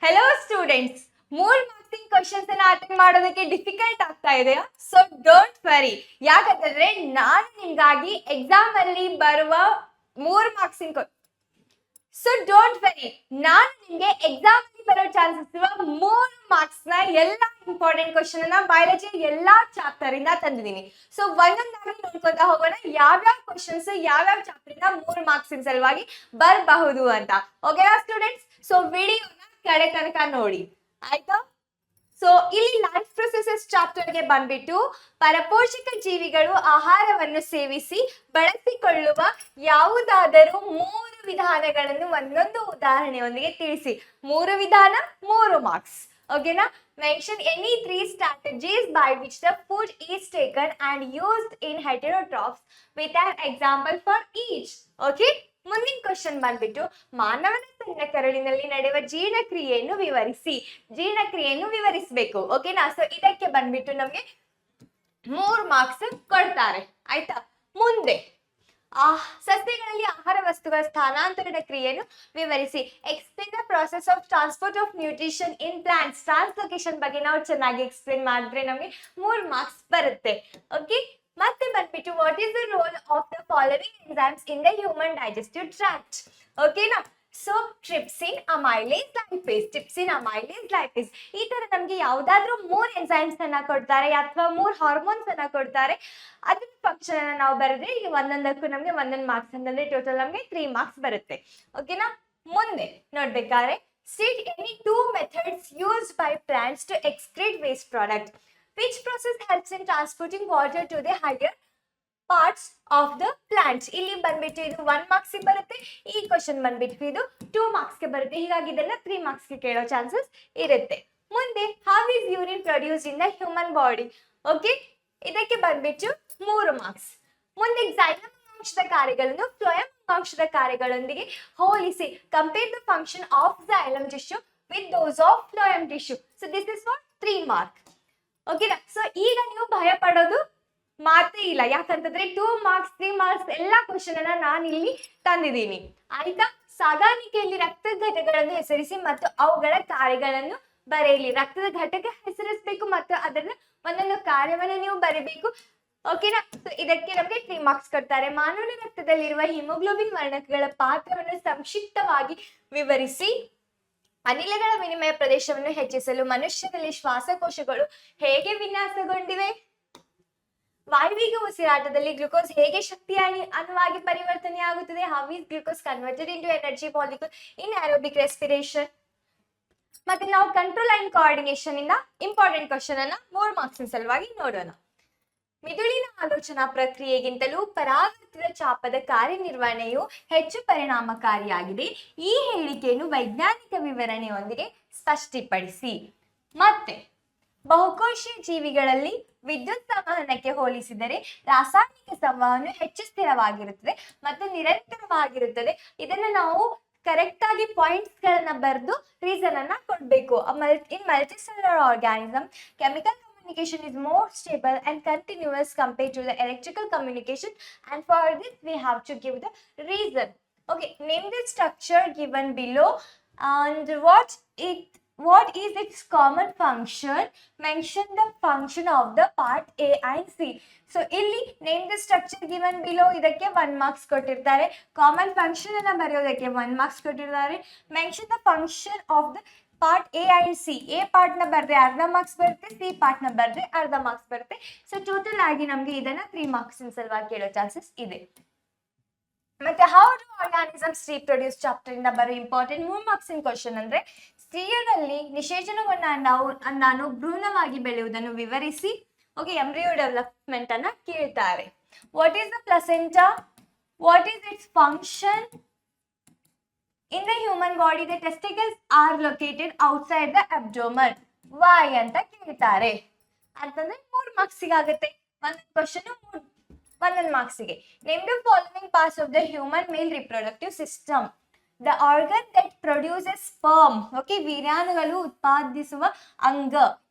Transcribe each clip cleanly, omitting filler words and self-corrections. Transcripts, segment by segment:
Hello students, 3 ಮಾರ್ಕ್ಸಿಂಗ್ questions ಅನ್ನ attend ಮಾಡೋದಕ್ಕೆ difficult ಆಗ್ತಾ ಇದೆಯಾ? So don't worry. ಯಾಕಂತಂದ್ರೆ ನಾನು ನಿಮ್ಗಾಗಿ ಎಕ್ಸಾಮ್ ಅಲ್ಲಿ ಬರುವ 3 ಮಾರ್ಕ್ಸಿಂಗ್ ನಾನು ನಿಮ್ಗೆ ಎಕ್ಸಾಮ್ ಅಲ್ಲಿ ಬರೋ ಚಾನ್ಸಸ್ ಇರುವ 3 ಮಾರ್ಕ್ಸ್ ನ ಎಲ್ಲಾ ಇಂಪಾರ್ಟೆಂಟ್ ಕ್ವಶನ್ ಅನ್ನ ಬಯಾಲಜಿ ಎಲ್ಲಾ ಚಾಪ್ಟರ್ ಇಂದ ತಂದಿದ್ದೀನಿ. ಸೊ ಒಂದೊಂದಾಗಿ ನೋಡ್ಕೊಂತ ಹೋಗೋಣ, ಯಾವ್ಯಾವ ಕ್ವಶನ್ಸ್ ಯಾವ್ಯಾವ ಚಾಪ್ಟರ್ ಇಂದ 3 ಮಾರ್ಕ್ಸಿನ ಸಲುವಾಗಿ ಬರಬಹುದು ಅಂತ. ಓಕೆನಾ ಸ್ಟೂಡೆಂಟ್ಸ್? ಸೊ ವಿಡಿಯೋನ ಕಡೆ ತನಕ ನೋಡಿ, ಆಯ್ತಾ? ಸೊ ಇಲ್ಲಿ ಲೈಫ್ ಪ್ರೊಸೆಸಸ್ ಚಾಪ್ಟರ್ಗೆ ಬಂದ್ಬಿಟ್ಟು ಪರಪೋಷಕ ಜೀವಿಗಳು ಆಹಾರವನ್ನು ಸೇವಿಸಿ ಬಳಸಿಕೊಳ್ಳುವ ಯಾವುದಾದರೂ 3 ವಿಧಾನಗಳನ್ನು ಒಂದೊಂದು ಉದಾಹರಣೆಯೊಂದಿಗೆ ತಿಳಿಸಿ. 3 ವಿಧಾನ 3 ಮಾರ್ಕ್ಸ್. ಓಕೆನಾ? Mention any 3 strategies by which the food is taken and used in heterotrophs with an example for each. Okay, ಮುಂದಿನ ಕ್ವಶನ್ ಬಂದ್ಬಿಟ್ಟು ಮಾನವನ ಸಣ್ಣ ಕರಳಿನಲ್ಲಿ ನಡೆಯುವ ಜೀರ್ಣಕ್ರಿಯೆಯನ್ನು ವಿವರಿಸಬೇಕು. ಓಕೆನಾ? ಸೊ ಇದಕ್ಕೆ ಬಂದ್ಬಿಟ್ಟು ನಮ್ಗೆ 3 ಮಾರ್ಕ್ಸ್ ಕೊಡ್ತಾರೆ, ಆಯ್ತಾ? ಮುಂದೆ ಸಸ್ಯಗಳಲ್ಲಿ ಆಹಾರ ವಸ್ತುಗಳ ಸ್ಥಾನಾಂತರದ ಕ್ರಿಯೆಯನ್ನು ವಿವರಿಸಿ. Explain the process of transport of nutrition in plants. Translocation ಬಗ್ಗೆ ನಾವು ಚೆನ್ನಾಗಿ ಎಕ್ಸ್ಪ್ಲೇನ್ ಮಾಡಿದ್ರೆ ನಮಗೆ 3 ಮಾರ್ಕ್ಸ್ ಬರುತ್ತೆ. ಓಕೆ, ಮತ್ತೆ ಬಂದ್ಬಿಟ್ಟು what is the role of the following enzymes in the human digestive tract. ಓಕೆನಾ? So trypsin, amylase, lipase. ಈ ತರ ನಮ್ಗೆ ಯಾವ್ದಾದ್ರು 3 ಎನ್ಸೈಮ್ಸ್ ಅನ್ನ ಕೊಡ್ತಾರೆ ಅಥವಾ 3 ಹಾರ್ಮೋನ್ಸ್ ಅನ್ನ ಕೊಡ್ತಾರೆ. ಅದ್ರ ಫಂಕ್ಷನ್ ಅನ್ನ ನಾವು ಬರೆದ್ರೆ ಈಗ ಒಂದೊಂದಕ್ಕೂ ನಮ್ಗೆ 1 ಮಾರ್ಕ್ಸ್ ಅಂತಂದ್ರೆ ಟೋಟಲ್ ನಮ್ಗೆ 3 ಮಾರ್ಕ್ಸ್ ಬರುತ್ತೆ. ಓಕೆನಾ? ಮುಂದೆ ನೋಡ್ಬೇಕಾದ್ರೆ cite any 2 methods used by plants to excrete waste product. Which process helps in transporting water to the higher parts of the plants? ಇಲ್ಲಿ ಬಂದ್ಬಿಟ್ಟು ಇದು 1 ಮಾರ್ಕ್ಸ್ ಬರುತ್ತೆ, ಈ ಕ್ವಶನ್ ಬಂದ್ಬಿಟ್ಟು ಇದು 2 ಮಾರ್ಕ್ಸ್ ಬರುತ್ತೆ. ಹೀಗಾಗಿ ಇದನ್ನ 3 ಮಾರ್ಕ್ಸ್ ಕೇಳೋ ಚಾನ್ಸಸ್ ಇರುತ್ತೆ. ಮುಂದೆ how is urine produced in the human body? Okay, ಇದಕ್ಕೆ ಬಂದ್ಬಿಟ್ಟು 3 ಮಾರ್ಕ್ಸ್. ಮುಂದೆ xylem ಅಂಗಾಂಶದ ಕಾರ್ಯಗಳನ್ನು ಫ್ಲೋಯಂ ಅಂಗಾಂಶದ ಕಾರ್ಯಗಳೊಂದಿಗೆ ಹೋಲಿಸಿ. Compare the function of xylem tissue with those of phloem tissue. So this is for 3 marks. ಓಕೆನಾ? ಸೊ ಈಗ ನೀವು ಭಯ ಪಡೋದು ಮಾತೇ ಇಲ್ಲ, ಯಾಕಂತಂದ್ರೆ 2 ಮಾರ್ಕ್ಸ್ 3 ಮಾರ್ಕ್ಸ್ ಎಲ್ಲಾ ಕ್ವಶನ್ ಅನ್ನ ನಾನು ಇಲ್ಲಿ ತಂದಿದ್ದೀನಿ, ಆಯ್ತಾ? ಸಾಗಾಣಿಕೆಯಲ್ಲಿ ರಕ್ತದ ಘಟಕಗಳನ್ನು ಹೆಸರಿಸಿ ಮತ್ತು ಅವುಗಳ ಕಾರ್ಯಗಳನ್ನು ಬರೆಯಲಿ. ರಕ್ತದ ಘಟಕ ಹೆಸರಿಸಬೇಕು ಮತ್ತು ಅದನ್ನ ಒಂದೊಂದು ಕಾರ್ಯವನ್ನ ನೀವು ಬರೀಬೇಕು. ಓಕೆನಾ? ಸೊ ಇದಕ್ಕೆ ನಮಗೆ 3 ಮಾರ್ಕ್ಸ್ ಕೊಡ್ತಾರೆ. ಮಾನವನ ರಕ್ತದಲ್ಲಿರುವ ಹಿಮೋಗ್ಲೋಬಿನ್ ವರ್ಣಕಗಳ ಪಾತ್ರವನ್ನು ಸಂಕ್ಷಿಪ್ತವಾಗಿ ವಿವರಿಸಿ. ಅನಿಲಗಳ ವಿನಿಮಯ ಪ್ರದೇಶವನ್ನು ಹೆಚ್ಚಿಸಲು ಮನುಷ್ಯರಲ್ಲಿ ಶ್ವಾಸಕೋಶಗಳು ಹೇಗೆ ವಿನ್ಯಾಸಗೊಂಡಿವೆ? ವಾಯುವಿಗೆ ಉಸಿರಾಟದಲ್ಲಿ ಗ್ಲುಕೋಸ್ ಹೇಗೆ ಶಕ್ತಿಯ ಅಣುವಾಗಿ ಪರಿವರ್ತನೆ ಆಗುತ್ತದೆ? How is glucose converted into energy molecule in aerobic respiration? ಮತ್ತೆ ನಾವು ಕಂಟ್ರೋಲ್ ಅಂಡ್ ಕೋಆರ್ಡಿನೇಷನ್ ಇಂದ ಇಂಪಾರ್ಟೆಂಟ್ ಕ್ವಶನ್ ಅನ್ನ 3 ಮಾರ್ಕ್ಸ್ ಸಲುವಾಗಿ ನೋಡೋಣ. ಮಿದುಳಿನ ಆಲೋಚನಾ ಪ್ರಕ್ರಿಯೆಗಿಂತಲೂ ಪರಾವರ್ತಿತ ಚಾಪದ ಕಾರ್ಯನಿರ್ವಹಣೆಯು ಹೆಚ್ಚು ಪರಿಣಾಮಕಾರಿಯಾಗಿದೆ. ಈ ಹೇಳಿಕೆಯನ್ನು ವೈಜ್ಞಾನಿಕ ವಿವರಣೆಯೊಂದಿಗೆ ಸ್ಪಷ್ಟಪಡಿಸಿ. ಮತ್ತೆ ಬಹುಕೋಶೀಯ ಜೀವಿಗಳಲ್ಲಿ ವಿದ್ಯುತ್ ಸಂವಹನಕ್ಕೆ ಹೋಲಿಸಿದರೆ ರಾಸಾಯನಿಕ ಸಂವಹನ ಹೆಚ್ಚು ಸ್ಥಿರವಾಗಿರುತ್ತದೆ ಮತ್ತು ನಿರಂತರವಾಗಿರುತ್ತದೆ. ಇದನ್ನ ನಾವು ಕರೆಕ್ಟ್ ಆಗಿ ಪಾಯಿಂಟ್ಸ್ ಗಳನ್ನ ಬರೆದು ರೀಸನ್ ಅನ್ನ ಕೊಡ್ಬೇಕು. In multicellular organism chemical communication is more stable and continuous compared to the electrical communication, and for this we have to give the reason. Okay, name the structure given below and what is its common function. Mention the function of the part A and C. So ಇಲ್ಲಿ name the structure given below ಇದಕ್ಕೆ 1 marks ಕೊಟ್ಟಿರ್ತಾರೆ. Common function ಅನ್ನ ಬರೆಯೋದಕ್ಕೆ 1 marks ಕೊಟ್ಟಿರ್ತಾರೆ. Mention the function of the part A and C. A part ನ ಬರ್ರೆ 1/2 marks ಬರುತ್ತೆ, C part ನ ಬರ್ರೆ 1/2 marks ಬರುತ್ತೆ. ಸೊ ಟೋಟಲ್ ಆಗಿ ನಮ್ಗೆ ಇದನ್ನ 3 ಮಾರ್ಕ್ಸ್ ಸಲುವಾಗಿ ಕೇಳೋ ಚಾನ್ಸಸ್ ಇದೆ. ಮತ್ತೆ how do organisms reproduce chapter ಇಂದ ಬರೋ ಇಂಪಾರ್ಟೆಂಟ್ 3 ಮಾರ್ಕ್ಸ್ ಕ್ವಶನ್ ಅಂದ್ರೆ ಸ್ತ್ರೀಯರಲ್ಲಿ ನಿಷೇಚನಗೊಂಡ ಅಂಡಾಣು ಭ್ರೂಣವಾಗಿ ಬೆಳೆಯುವುದನ್ನು ವಿವರಿಸಿ. ಓಕೆ, ಎಂಬ್ರಿಯೋ ಡೆವಲಪ್ಮೆಂಟ್ ಅನ್ನ ಕೇಳ್ತಾರೆ. What is the ಪ್ಲಸೆಂಟಾ? What is it's function? In the human body, the testicles are located outside the abdomen. Why ಅಂತ ಕೇಳ್ತಾರೆ. ಅಂತಂದ್ರೆ 3 ಮಾರ್ಕ್ಸ್ ಆಗುತ್ತೆ. ಒಂದು question 1 ಮಾರ್ಕ್ಸ್ಗೆ. Name the following parts of the human male reproductive system. The organ that produces sperm. Okay, ವೀರ್ಯಾಣುಗಳು ಉತ್ಪಾದಿಸುವ ಅಂಗ.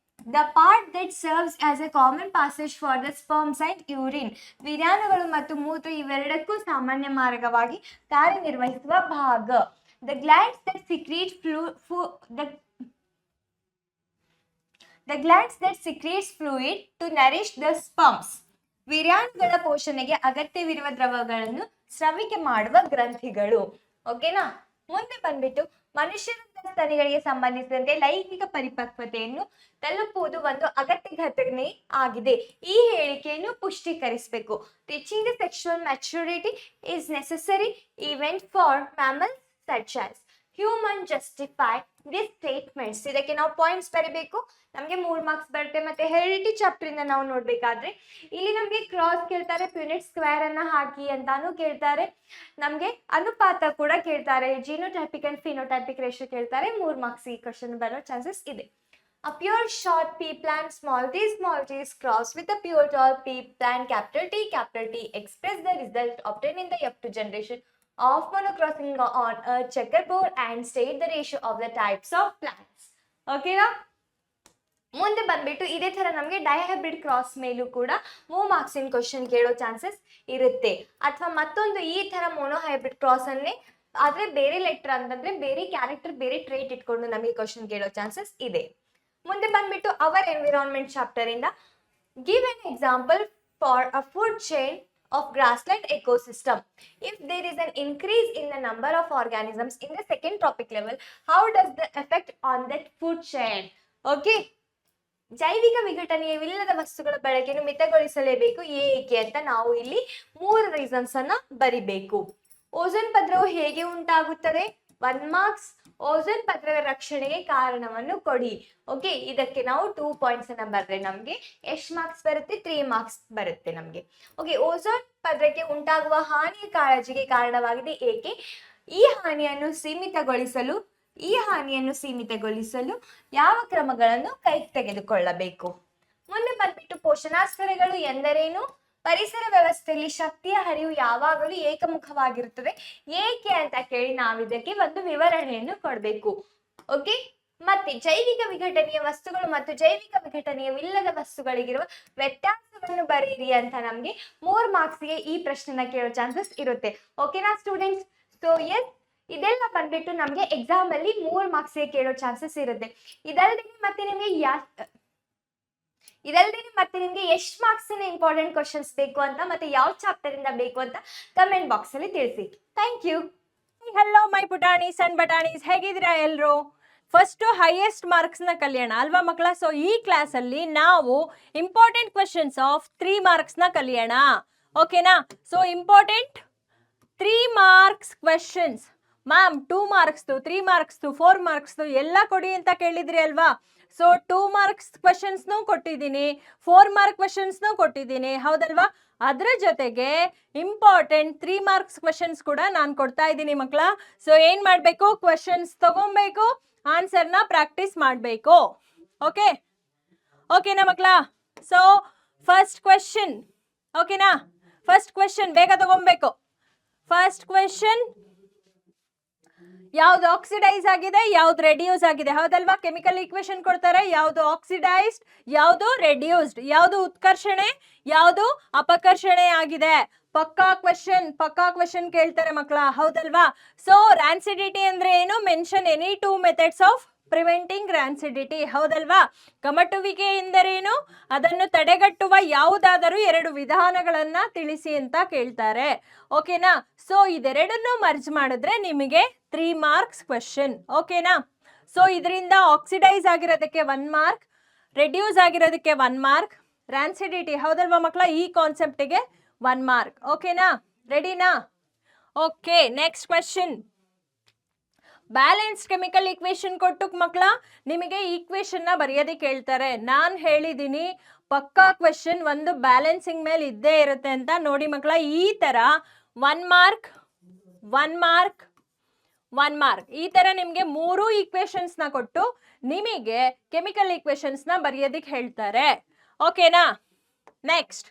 The part that serves as a common passage for the sperms and urine. ವೀರ್ಯಾಣುಗಳು ಮತ್ತು ಮೂತ್ರ ಇವೆರಡಕ್ಕೂ ಸಾಮಾನ್ಯ ಮಾರ್ಗವಾಗಿ ಕಾರ್ಯನಿರ್ವಹಿಸುವ ಭಾಗ. The glands that secrete the glands that secretes fluid to nourish the sperms. ವೀರ್ಯಾಣುಗಳ ಪೋಷಣೆಗೆ ಅಗತ್ಯವಿರುವ ದ್ರವಗಳನ್ನು ಸ್ರವಿಕೆ ಮಾಡುವ ಗ್ರಂಥಿಗಳು. ಓಕೆನಾ. ಮುಂದೆ ಬಂದ್ಬಿಟ್ಟು ಮನುಷ್ಯರ ಸ್ತನಿಗಳಿಗೆ ಸಂಬಂಧಿಸಿದಂತೆ ಲೈಂಗಿಕ ಪರಿಪಕ್ವತೆಯನ್ನು ತಲುಪುವುದು ಒಂದು ಅಗತ್ಯ ಘಟನೆ ಆಗಿದೆ. ಈ ಹೇಳಿಕೆಯನ್ನು ಪುಷ್ಟೀಕರಿಸಬೇಕು. Reaching the sexual maturity is necessary event for mammals such as human justify this statements. ಇದಕ್ಕೆ ನಾವು ಪಾಯಿಂಟ್ಸ್ ಬರೀಬೇಕು. ನಮಗೆ 3 ಮಾರ್ಕ್ಸ್ ಬರುತ್ತೆ. ಮತ್ತೆ ಹೆರಿಡಿಟಿ ಚಾಪ್ಟರ್ ಇಂದ ನಾವು ನೋಡ್ಬೇಕಾದ್ರೆ ಇಲ್ಲಿ ನಮಗೆ ಕ್ರಾಸ್ ಕೇಳ್ತಾರೆ, ಪ್ಯೂನಿಟ್ ಸ್ಕ್ವೇರ್ ಅನ್ನ ಹಾಕಿ ಅಂತಾನು ಕೇಳ್ತಾರೆ, ನಮಗೆ ಅನುಪಾತ ಕೂಡ ಕೇಳ್ತಾರೆ, ಜಿನೋಟೈಪಿಕ್ ಅಂಡ್ ಫಿನೋಟೈಪಿಕ್ ರೇಷಿಯೋ ಕೇಳ್ತಾರೆ. 3 ಮಾರ್ಕ್ಸ್ ಈ ಕ್ವಶನ್ ಬರೋ ಚಾನ್ಸಸ್ ಇದೆ. A pure short pea plant small t is crossed with a pure tall pea plant capital T express the result obtained in the F2 generation of monocrossing on a checkerboard and state the ratio of the types of plants. ಓಕೆನಾ. ಮುಂದೆ ಬಂದ್ಬಿಟ್ಟು ಇದೇ ತರ ನಮಗೆ dihybrid cross ಮೇಲೂ ಕೂಡ 3 ಮಾರ್ಕ್ಸಿನ question ಕೇಳೋ chances ಇರುತ್ತೆ. ಅಥವಾ ಮತ್ತೊಂದು ಈ ತರ ಮೊನೋಹೈಬ್ರಿಡ್ ಕ್ರಾಸ್ ಅನ್ನೇ ಆದ್ರೆ ಬೇರೆ ಲೆಟರ್ ಅಂತಂದ್ರೆ ಬೇರೆ ಕ್ಯಾರೆಕ್ಟರ್ ಬೇರೆ ಟ್ರೇಟ್ ಇಟ್ಕೊಂಡು ನಮಗೆ ಕ್ವಶನ್ ಕೇಳೋ ಚಾನ್ಸಸ್ ಇದೆ. ಮುಂದೆ ಬಂದ್ಬಿಟ್ಟು ಅವರ್ ಎನ್ವಿರಾನ್ಮೆಂಟ್ ಚಾಪ್ಟರ್ ಇಂದ give an example for a food chain of grassland ecosystem. If there is an increase in the number of organisms in the second trophic level, how does the affect on that food chain? Okay. ಜೈವಿಕ ವಿಘಟನೆಯವಿಲ್ಲದ ವಸ್ತುಗಳ ಬಳಕೆಯನ್ನು ಮಿತಗೊಳಿಸಲೇಬೇಕು. ಏಕೆ ಅಂತ ನಾವು ಇಲ್ಲಿ 3 reasons ಅನ್ನ ಬರಿಬೇಕು. Ozone ಪದರವು ಹೇಗೆ ಉಂಟಾಗುತ್ತದೆ? 1 ಮಾರ್ಕ್ಸ್. ಓಝೋನ್ ಪದರದ ರಕ್ಷಣೆಗೆ ಕಾರಣವನ್ನು ಕೊಡಿ. ಓಕೆ, ಇದಕ್ಕೆ ನಾವು 2 ಪಾಯಿಂಟ್ಸ್ ಅನ್ನ ಬರೆದ್ರೆ ನಮ್ಗೆ ಎಷ್ಟು ಮಾರ್ಕ್ಸ್ ಬರುತ್ತೆ? 3 ಮಾರ್ಕ್ಸ್ ಬರುತ್ತೆ ನಮ್ಗೆ. ಓಕೆ, ಓಝೋನ್ ಪದರಕ್ಕೆ ಉಂಟಾಗುವ ಹಾನಿಯ ಕಾಳಜಿಗೆ ಕಾರಣವಾಗಿದೆ. ಏಕೆ? ಈ ಹಾನಿಯನ್ನು ಸೀಮಿತಗೊಳಿಸಲು ಯಾವ ಕ್ರಮಗಳನ್ನು ಕೈ ತೆಗೆದುಕೊಳ್ಳಬೇಕು? ಮುಂದೆ ಬಂದ್ಬಿಟ್ಟು ಪೋಷಣಾಸ್ತ್ರಗಳು ಎಂದರೇನು? ಪರಿಸರ ವ್ಯವಸ್ಥೆಯಲ್ಲಿ ಶಕ್ತಿಯ ಹರಿವು ಯಾವಾಗಲೂ ಏಕಮುಖವಾಗಿರುತ್ತದೆ. ಏಕೆ ಅಂತ ಕೇಳಿ ನಾವು ಇದಕ್ಕೆ ಒಂದು ವಿವರಣೆಯನ್ನು ಕೊಡಬೇಕು. ಓಕೆ. ಮತ್ತೆ ಜೈವಿಕ ವಿಘಟನೆಯ ವಸ್ತುಗಳು ಮತ್ತು ಜೈವಿಕ ವಿಘಟನೆಯವಿಲ್ಲದ ವಸ್ತುಗಳಿಗಿರುವ ವ್ಯತ್ಯಾಸವನ್ನು ಬರೀರಿ ಅಂತ ನಮ್ಗೆ 3 ಮಾರ್ಕ್ಸ್ಗೆ ಈ ಪ್ರಶ್ನೆನ ಕೇಳೋ ಚಾನ್ಸಸ್ ಇರುತ್ತೆ. ಓಕೆನಾ ಸ್ಟೂಡೆಂಟ್ಸ್? ಸೊ ಎಸ್, ಇದೆಲ್ಲ ಬಂದ್ಬಿಟ್ಟು ನಮ್ಗೆ ಎಕ್ಸಾಮ್ ಅಲ್ಲಿ 3 ಮಾರ್ಕ್ಸ್ಗೆ ಕೇಳೋ ಚಾನ್ಸಸ್ ಇರುತ್ತೆ. ಇದಲ್ಲದೆ ಮತ್ತೆ ನಿಮ್ಗೆ ಎಷ್ಟು ಮಾರ್ಕ್ಸಿನ ಇಂಪಾರ್ಟೆಂಟ್ ಕ್ವಶನ್ಸ್ ಬೇಕು ಅಂತ ಮತ್ತೆ ಯಾವ ಚಾಪ್ಟರ್ ಇಂದ ಬೇಕು ಅಂತ ಕಮೆಂಟ್ ಬಾಕ್ಸ್ ಅಲ್ಲಿ ತಿಳಿಸಿ. Thank you. ಹಲೋ ಮೈ ಪುಟಾಣೀಸ್ ಅಂಡ್ ಬಟಾಣೀಸ್, ಹೇಗಿದ್ದೀರಾ ಎಲ್ರು? ಫಸ್ಟ್ ಹೈಯೆಸ್ಟ್ ಮಾರ್ಕ್ಸ್ ನ ಕಲಿಯೋಣ ಅಲ್ವಾ ಮಕ್ಕಳ? ಸೊ ಈ ಕ್ಲಾಸ್ ಅಲ್ಲಿ ನಾವು ಇಂಪಾರ್ಟೆಂಟ್ ಕ್ವಶನ್ಸ್ ಆಫ್ 3 ಮಾರ್ಕ್ಸ್ ನ ಕಲಿಯೋಣ. ಓಕೆನಾ? So important 3 marks questions. Ma'am 2 ಮಾರ್ಕ್ಸ್ದು 3 ಮಾರ್ಕ್ಸ್ದು 4 ಮಾರ್ಕ್ಸ್ದು ಎಲ್ಲ ಕೊಡಿ ಅಂತ ಕೇಳಿದ್ರಿ ಅಲ್ವಾ? ಸೊ 2 ಮಾರ್ಕ್ಸ್ ಕ್ವಶನ್ಸ್ನೂ ಕೊಟ್ಟಿದ್ದೀನಿ, 4 ಮಾರ್ಕ್ ಕ್ವಶನ್ಸ್ನೂ ಕೊಟ್ಟಿದ್ದೀನಿ, ಹೌದಲ್ವಾ? ಅದರ ಜೊತೆಗೆ ಇಂಪಾರ್ಟೆಂಟ್ 3 ಮಾರ್ಕ್ಸ್ ಕ್ವಶನ್ಸ್ ಕೂಡ ನಾನು ಕೊಡ್ತಾ ಇದ್ದೀನಿ ಮಕ್ಕಳ. ಸೊ ಏನು ಮಾಡಬೇಕು? ಕ್ವಶನ್ಸ್ ತಗೊಬೇಕು, ಆನ್ಸರ್ನ ಪ್ರಾಕ್ಟೀಸ್ ಮಾಡಬೇಕು. ಓಕೆನಾ ಮಕ್ಕಳ? ಸೊ ಫಸ್ಟ್ ಕ್ವೆಶನ್, ಓಕೆನಾ? ಫಸ್ಟ್ ಕ್ವೆಶನ್ ಬೇಗ ತಗೊಬೇಕು. ಫಸ್ಟ್ ಕ್ವೆಶನ್, ಯಾವ್ದು ಆಕ್ಸಿಡೈಸ್ ಆಗಿದೆ, ಯಾವ್ದು ರೆಡ್ಯೂಸ್ ಆಗಿದೆ, ಹೌದಲ್ವಾ? ಕೆಮಿಕಲ್ ಈಕ್ವೇಶನ್ ಕೊಡ್ತಾರೆ, ಯಾವ್ದು ಆಕ್ಸಿಡೈಸ್ಡ್, ಯಾವ್ದು ರೆಡ್ಯೂಸ್ಡ್, ಯಾವ್ದು ಉತ್ಕರ್ಷಣೆ, ಯಾವ್ದು ಅಪಕರ್ಷಣೆ ಆಗಿದೆ. ಪಕ್ಕಾ ಕ್ವೆಶನ್ ಕೇಳ್ತಾರೆ ಮಕ್ಕಳ, ಹೌದಲ್ವಾ? ಸೊ ರಾನ್ಸಿಡಿಟಿ ಅಂದ್ರೆ ಏನು? Mention any 2 methods of preventing rancidity, ಹೌದಲ್ವಾ? ಕಮಟುವಿಕೆ ಎಂದರೇನು? ಅದನ್ನು ತಡೆಗಟ್ಟುವ ಯಾವುದಾದರೂ 2 ವಿಧಾನಗಳನ್ನ ತಿಳಿಸಿ ಅಂತ ಕೇಳ್ತಾರೆ. ಓಕೆನಾ? ಸೊ ಇದೆರಡನ್ನು ಮರ್ಜ್ ಮಾಡಿದ್ರೆ ನಿಮಗೆ 3 ಮಾರ್ಕ್ಸ್ ಕ್ವೆಶನ್. ಓಕೆನಾ? ಸೊ ಇದರಿಂದ ಆಕ್ಸಿಡೈಸ್ ಆಗಿರೋದಕ್ಕೆ 1 ಮಾರ್ಕ್, ರೆಡ್ಯೂಸ್ ಆಗಿರೋದಕ್ಕೆ 1 ಮಾರ್ಕ್, ರಾನ್ಸಿಡಿಟಿ, ಹೌದಲ್ವಾ ಮಕ್ಕಳ? ಈ ಕಾನ್ಸೆಪ್ಟಿಗೆ 1 ಮಾರ್ಕ್. ಓಕೆನಾ? ರೆಡಿನಾ? Okay, next question. Balanced chemical equation ಕೊಟ್ಟು ಮಕ್ಕಳ ನಿಮಗೆ ಈಕ್ವೇಶನ್ ನ ಬರೆಯೋದಕ್ಕೆ ಹೇಳ್ತಾರೆ. ನಾನು ಹೇಳಿದ್ದೀನಿ ಪಕ್ಕಾ ಕ್ವೆಶನ್ ಒಂದು ಬ್ಯಾಲೆನ್ಸಿಂಗ್ ಮೇಲೆ ಇದ್ದೇ ಇರುತ್ತೆ ಅಂತ. ನೋಡಿ ಮಕ್ಕಳ, ಈ ತರ 1 ಮಾರ್ಕ್ 1 ಮಾರ್ಕ್ 1 ಮಾರ್ಕ್ ಈ ತರ ನಿಮ್ಗೆ 3 ಈಕ್ವೇಶನ್ಸ್ ನ ಕೊಟ್ಟು ನಿಮಗೆ ಕೆಮಿಕಲ್ ಈಕ್ವೇಶನ್ಸ್ ನ ಬರೆಯೋದಕ್ಕೆ ಹೇಳ್ತಾರೆ. ಓಕೆನಾ? Next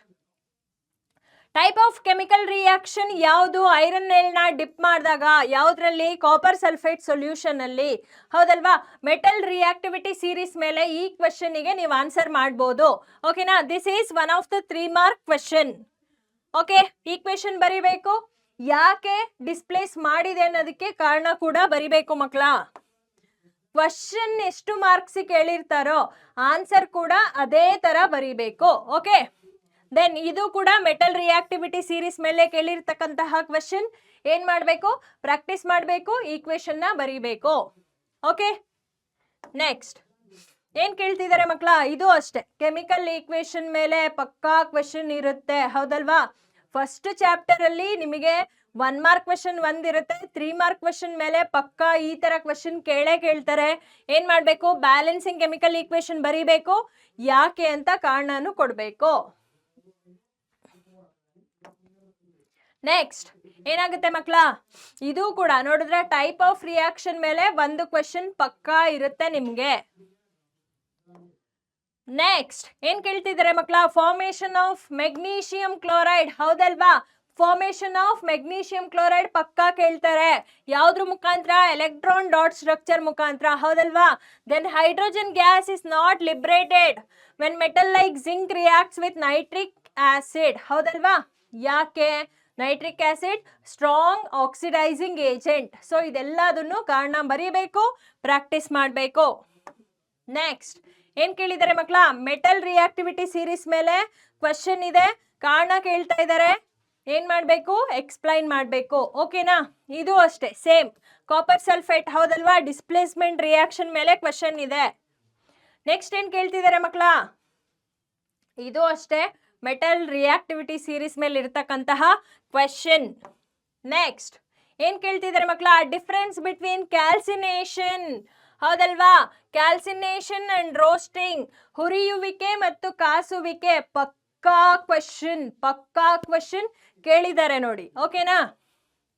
type of chemical reaction ಯಾವುದು? ಐರನ್ ನ ಡಿಪ್ ಮಾಡಿದಾಗ ಯಾವುದ್ರಲ್ಲಿ? ಕಾಪರ್ ಸಲ್ಫೇಟ್ ಸೊಲ್ಯೂಷನ್ ಅಲ್ಲಿ, ಹೌದಲ್ವಾ? ಮೆಟಲ್ ರಿಯಾಕ್ಟಿವಿಟಿ ಸೀರೀಸ್ ಮೇಲೆ ಈ ಕ್ವೆಶನ್ಗೆ ನೀವು ಆನ್ಸರ್ ಮಾಡ್ಬೋದು. ಓಕೆನಾ? This is 1 of the 3 mark question. Okay, equation ಬರಿಬೇಕು. ಯಾಕೆ ಡಿಸ್ಪ್ಲೇಸ್ ಮಾಡಿದೆ ಅನ್ನೋದಕ್ಕೆ ಕಾರಣ ಕೂಡ ಬರಿಬೇಕು ಮಕ್ಕಳ. ಕ್ವಶನ್ ಎಷ್ಟು ಮಾರ್ಕ್ಸ್ ಕೇಳಿರ್ತಾರೋ ಆನ್ಸರ್ ಕೂಡ ಅದೇ ತರ ಬರೀಬೇಕು. ಓಕೆ, ದೆನ್ ಇದು ಕೂಡ ಮೆಟಲ್ ರಿಯಾಕ್ಟಿವಿಟಿ ಸೀರೀಸ್ ಮೇಲೆ ಕೇಳಿರ್ತಕ್ಕಂತಹ ಕ್ವಶನ್. ಏನ್ ಮಾಡಬೇಕು? ಪ್ರಾಕ್ಟೀಸ್ ಮಾಡಬೇಕು, ಈಕ್ವೇಶನ್ ನ ಬರೀಬೇಕು. ಓಕೆ, ನೆಕ್ಸ್ಟ್ ಏನ್ ಕೇಳ್ತಿದ್ದಾರೆ ಮಕ್ಕಳ? ಇದು ಅಷ್ಟೇ, ಕೆಮಿಕಲ್ ಈಕ್ವೇಶನ್ ಮೇಲೆ ಪಕ್ಕಾ ಕ್ವಶನ್ ಇರುತ್ತೆ, ಹೌದಲ್ವಾ? ಫಸ್ಟ್ ಚಾಪ್ಟರ್ ಅಲ್ಲಿ ನಿಮಗೆ 1 ಮಾರ್ಕ್ ಕ್ವಶನ್ ಒಂದಿರುತ್ತೆ, 3 ಮಾರ್ಕ್ ಕ್ವಶನ್ ಮೇಲೆ ಪಕ್ಕಾ ಈ ತರ ಕ್ವಶನ್ ಕೇಳ್ತಾರೆ. ಏನ್ ಮಾಡ್ಬೇಕು? ಬ್ಯಾಲೆನ್ಸಿಂಗ್ ಕೆಮಿಕಲ್ ಈಕ್ವೇಶನ್ ಬರೀಬೇಕು. ಯಾಕೆ ಅಂತ ಕಾರಣನು ಕೊಡ್ಬೇಕು. ನೆಕ್ಸ್ಟ್ ಏನಾಗುತ್ತೆ ಮಕ್ಕಳ? ಇದು ಕೂಡ ನೋಡಿದ್ರೆ ಟೈಪ್ ಆಫ್ ರಿಯಾಕ್ಷನ್ ಮೇಲೆ ಒಂದು ಕ್ವಶನ್ ಪಕ್ಕಾ ಇರುತ್ತೆ ನಿಮ್ಗೆ. ನೆಕ್ಸ್ಟ್ ಏನ್ ಕೇಳ್ತಿದ್ದಾರೆ ಮಕ್ಕಳ? ಫಾರ್ಮೇಶನ್ ಆಫ್ ಮೆಗ್ನೀಷಿಯಂ ಕ್ಲೋರೈಡ್, ಹೌದಲ್ವಾ? ಫಾರ್ಮೇಶನ್ ಆಫ್ ಮೆಗ್ನೀಷಿಯಂ ಕ್ಲೋರೈಡ್ ಪಕ್ಕಾ ಕೇಳ್ತಾರೆ. ಯಾವ್ದ್ರ ಮುಖಾಂತರ? ಎಲೆಕ್ಟ್ರಾನ್ ಡಾಟ್ ಸ್ಟ್ರಕ್ಚರ್ ಮುಖಾಂತರ, ಹೌದಲ್ವಾ? Then hydrogen gas is not liberated when metal like zinc reacts with nitric acid, ಹೌದಲ್ವಾ? ಯಾಕೆ? Nitric acid strong oxidizing agent. So ಇದೆಲ್ಲದನ್ನು ಕಾರಣ ಬರೀಬೇಕು, ಪ್ರಾಕ್ಟೀಸ್ ಮಾಡಬೇಕು. ನೆಕ್ಸ್ಟ್ ಏನ್ ಕೇಳಿದ್ದಾರೆ ಮಕ್ಕಳ? ಮೆಟಲ್ ರಿಯಾಕ್ಟಿವಿಟಿ ಸೀರೀಸ್ ಮೇಲೆ ಕ್ವಶನ್ ಇದೆ, ಕಾರಣ ಕೇಳ್ತಾ ಇದ್ದಾರೆ. ಏನ್ ಮಾಡ್ಬೇಕು? ಎಕ್ಸ್ಪ್ಲೈನ್ ಮಾಡ್ಬೇಕು. ಓಕೆನಾ? ಇದು ಅಷ್ಟೇ ಸೇಮ್, ಕಾಪರ್ ಸಲ್ಫೇಟ್, ಹೌದಲ್ವಾ? ಡಿಸ್ಪ್ಲೇಸ್ಮೆಂಟ್ ರಿಯಾಕ್ಷನ್ ಮೇಲೆ ಕ್ವಶನ್ ಇದೆ. ನೆಕ್ಸ್ಟ್ ಏನ್ ಕೇಳ್ತಿದ್ದಾರೆ ಮಕ್ಕಳ? ಇದು ಅಷ್ಟೇ, ಮೆಟಲ್ ರಿಯಾಕ್ಟಿವಿಟಿ ಸೀರೀಸ್ ಮೇಲೆ ಇರ್ತಕ್ಕಂತಹ ಕ್ವಶನ್. ನೆಕ್ಸ್ಟ್ ಏನ್ ಕೇಳ್ತಿದ್ದಾರೆ ಮಕ್ಕಳ? ಡಿಫರೆನ್ಸ್ ಬಿಟ್ವೀನ್ ಕ್ಯಾಲ್ಸಿನೇಷನ್, ಹೌದಲ್ವಾ? ಕ್ಯಾಲ್ಸಿನೇಷನ್ ಅಂಡ್ ರೋಸ್ಟಿಂಗ್, ಹುರಿಯುವಿಕೆ ಮತ್ತು ಕಾಸುವಿಕೆ, ಪಕ್ಕಾ ಕ್ವಶನ್ ಕೇಳಿದ್ದಾರೆ ನೋಡಿ. ಓಕೆನಾ?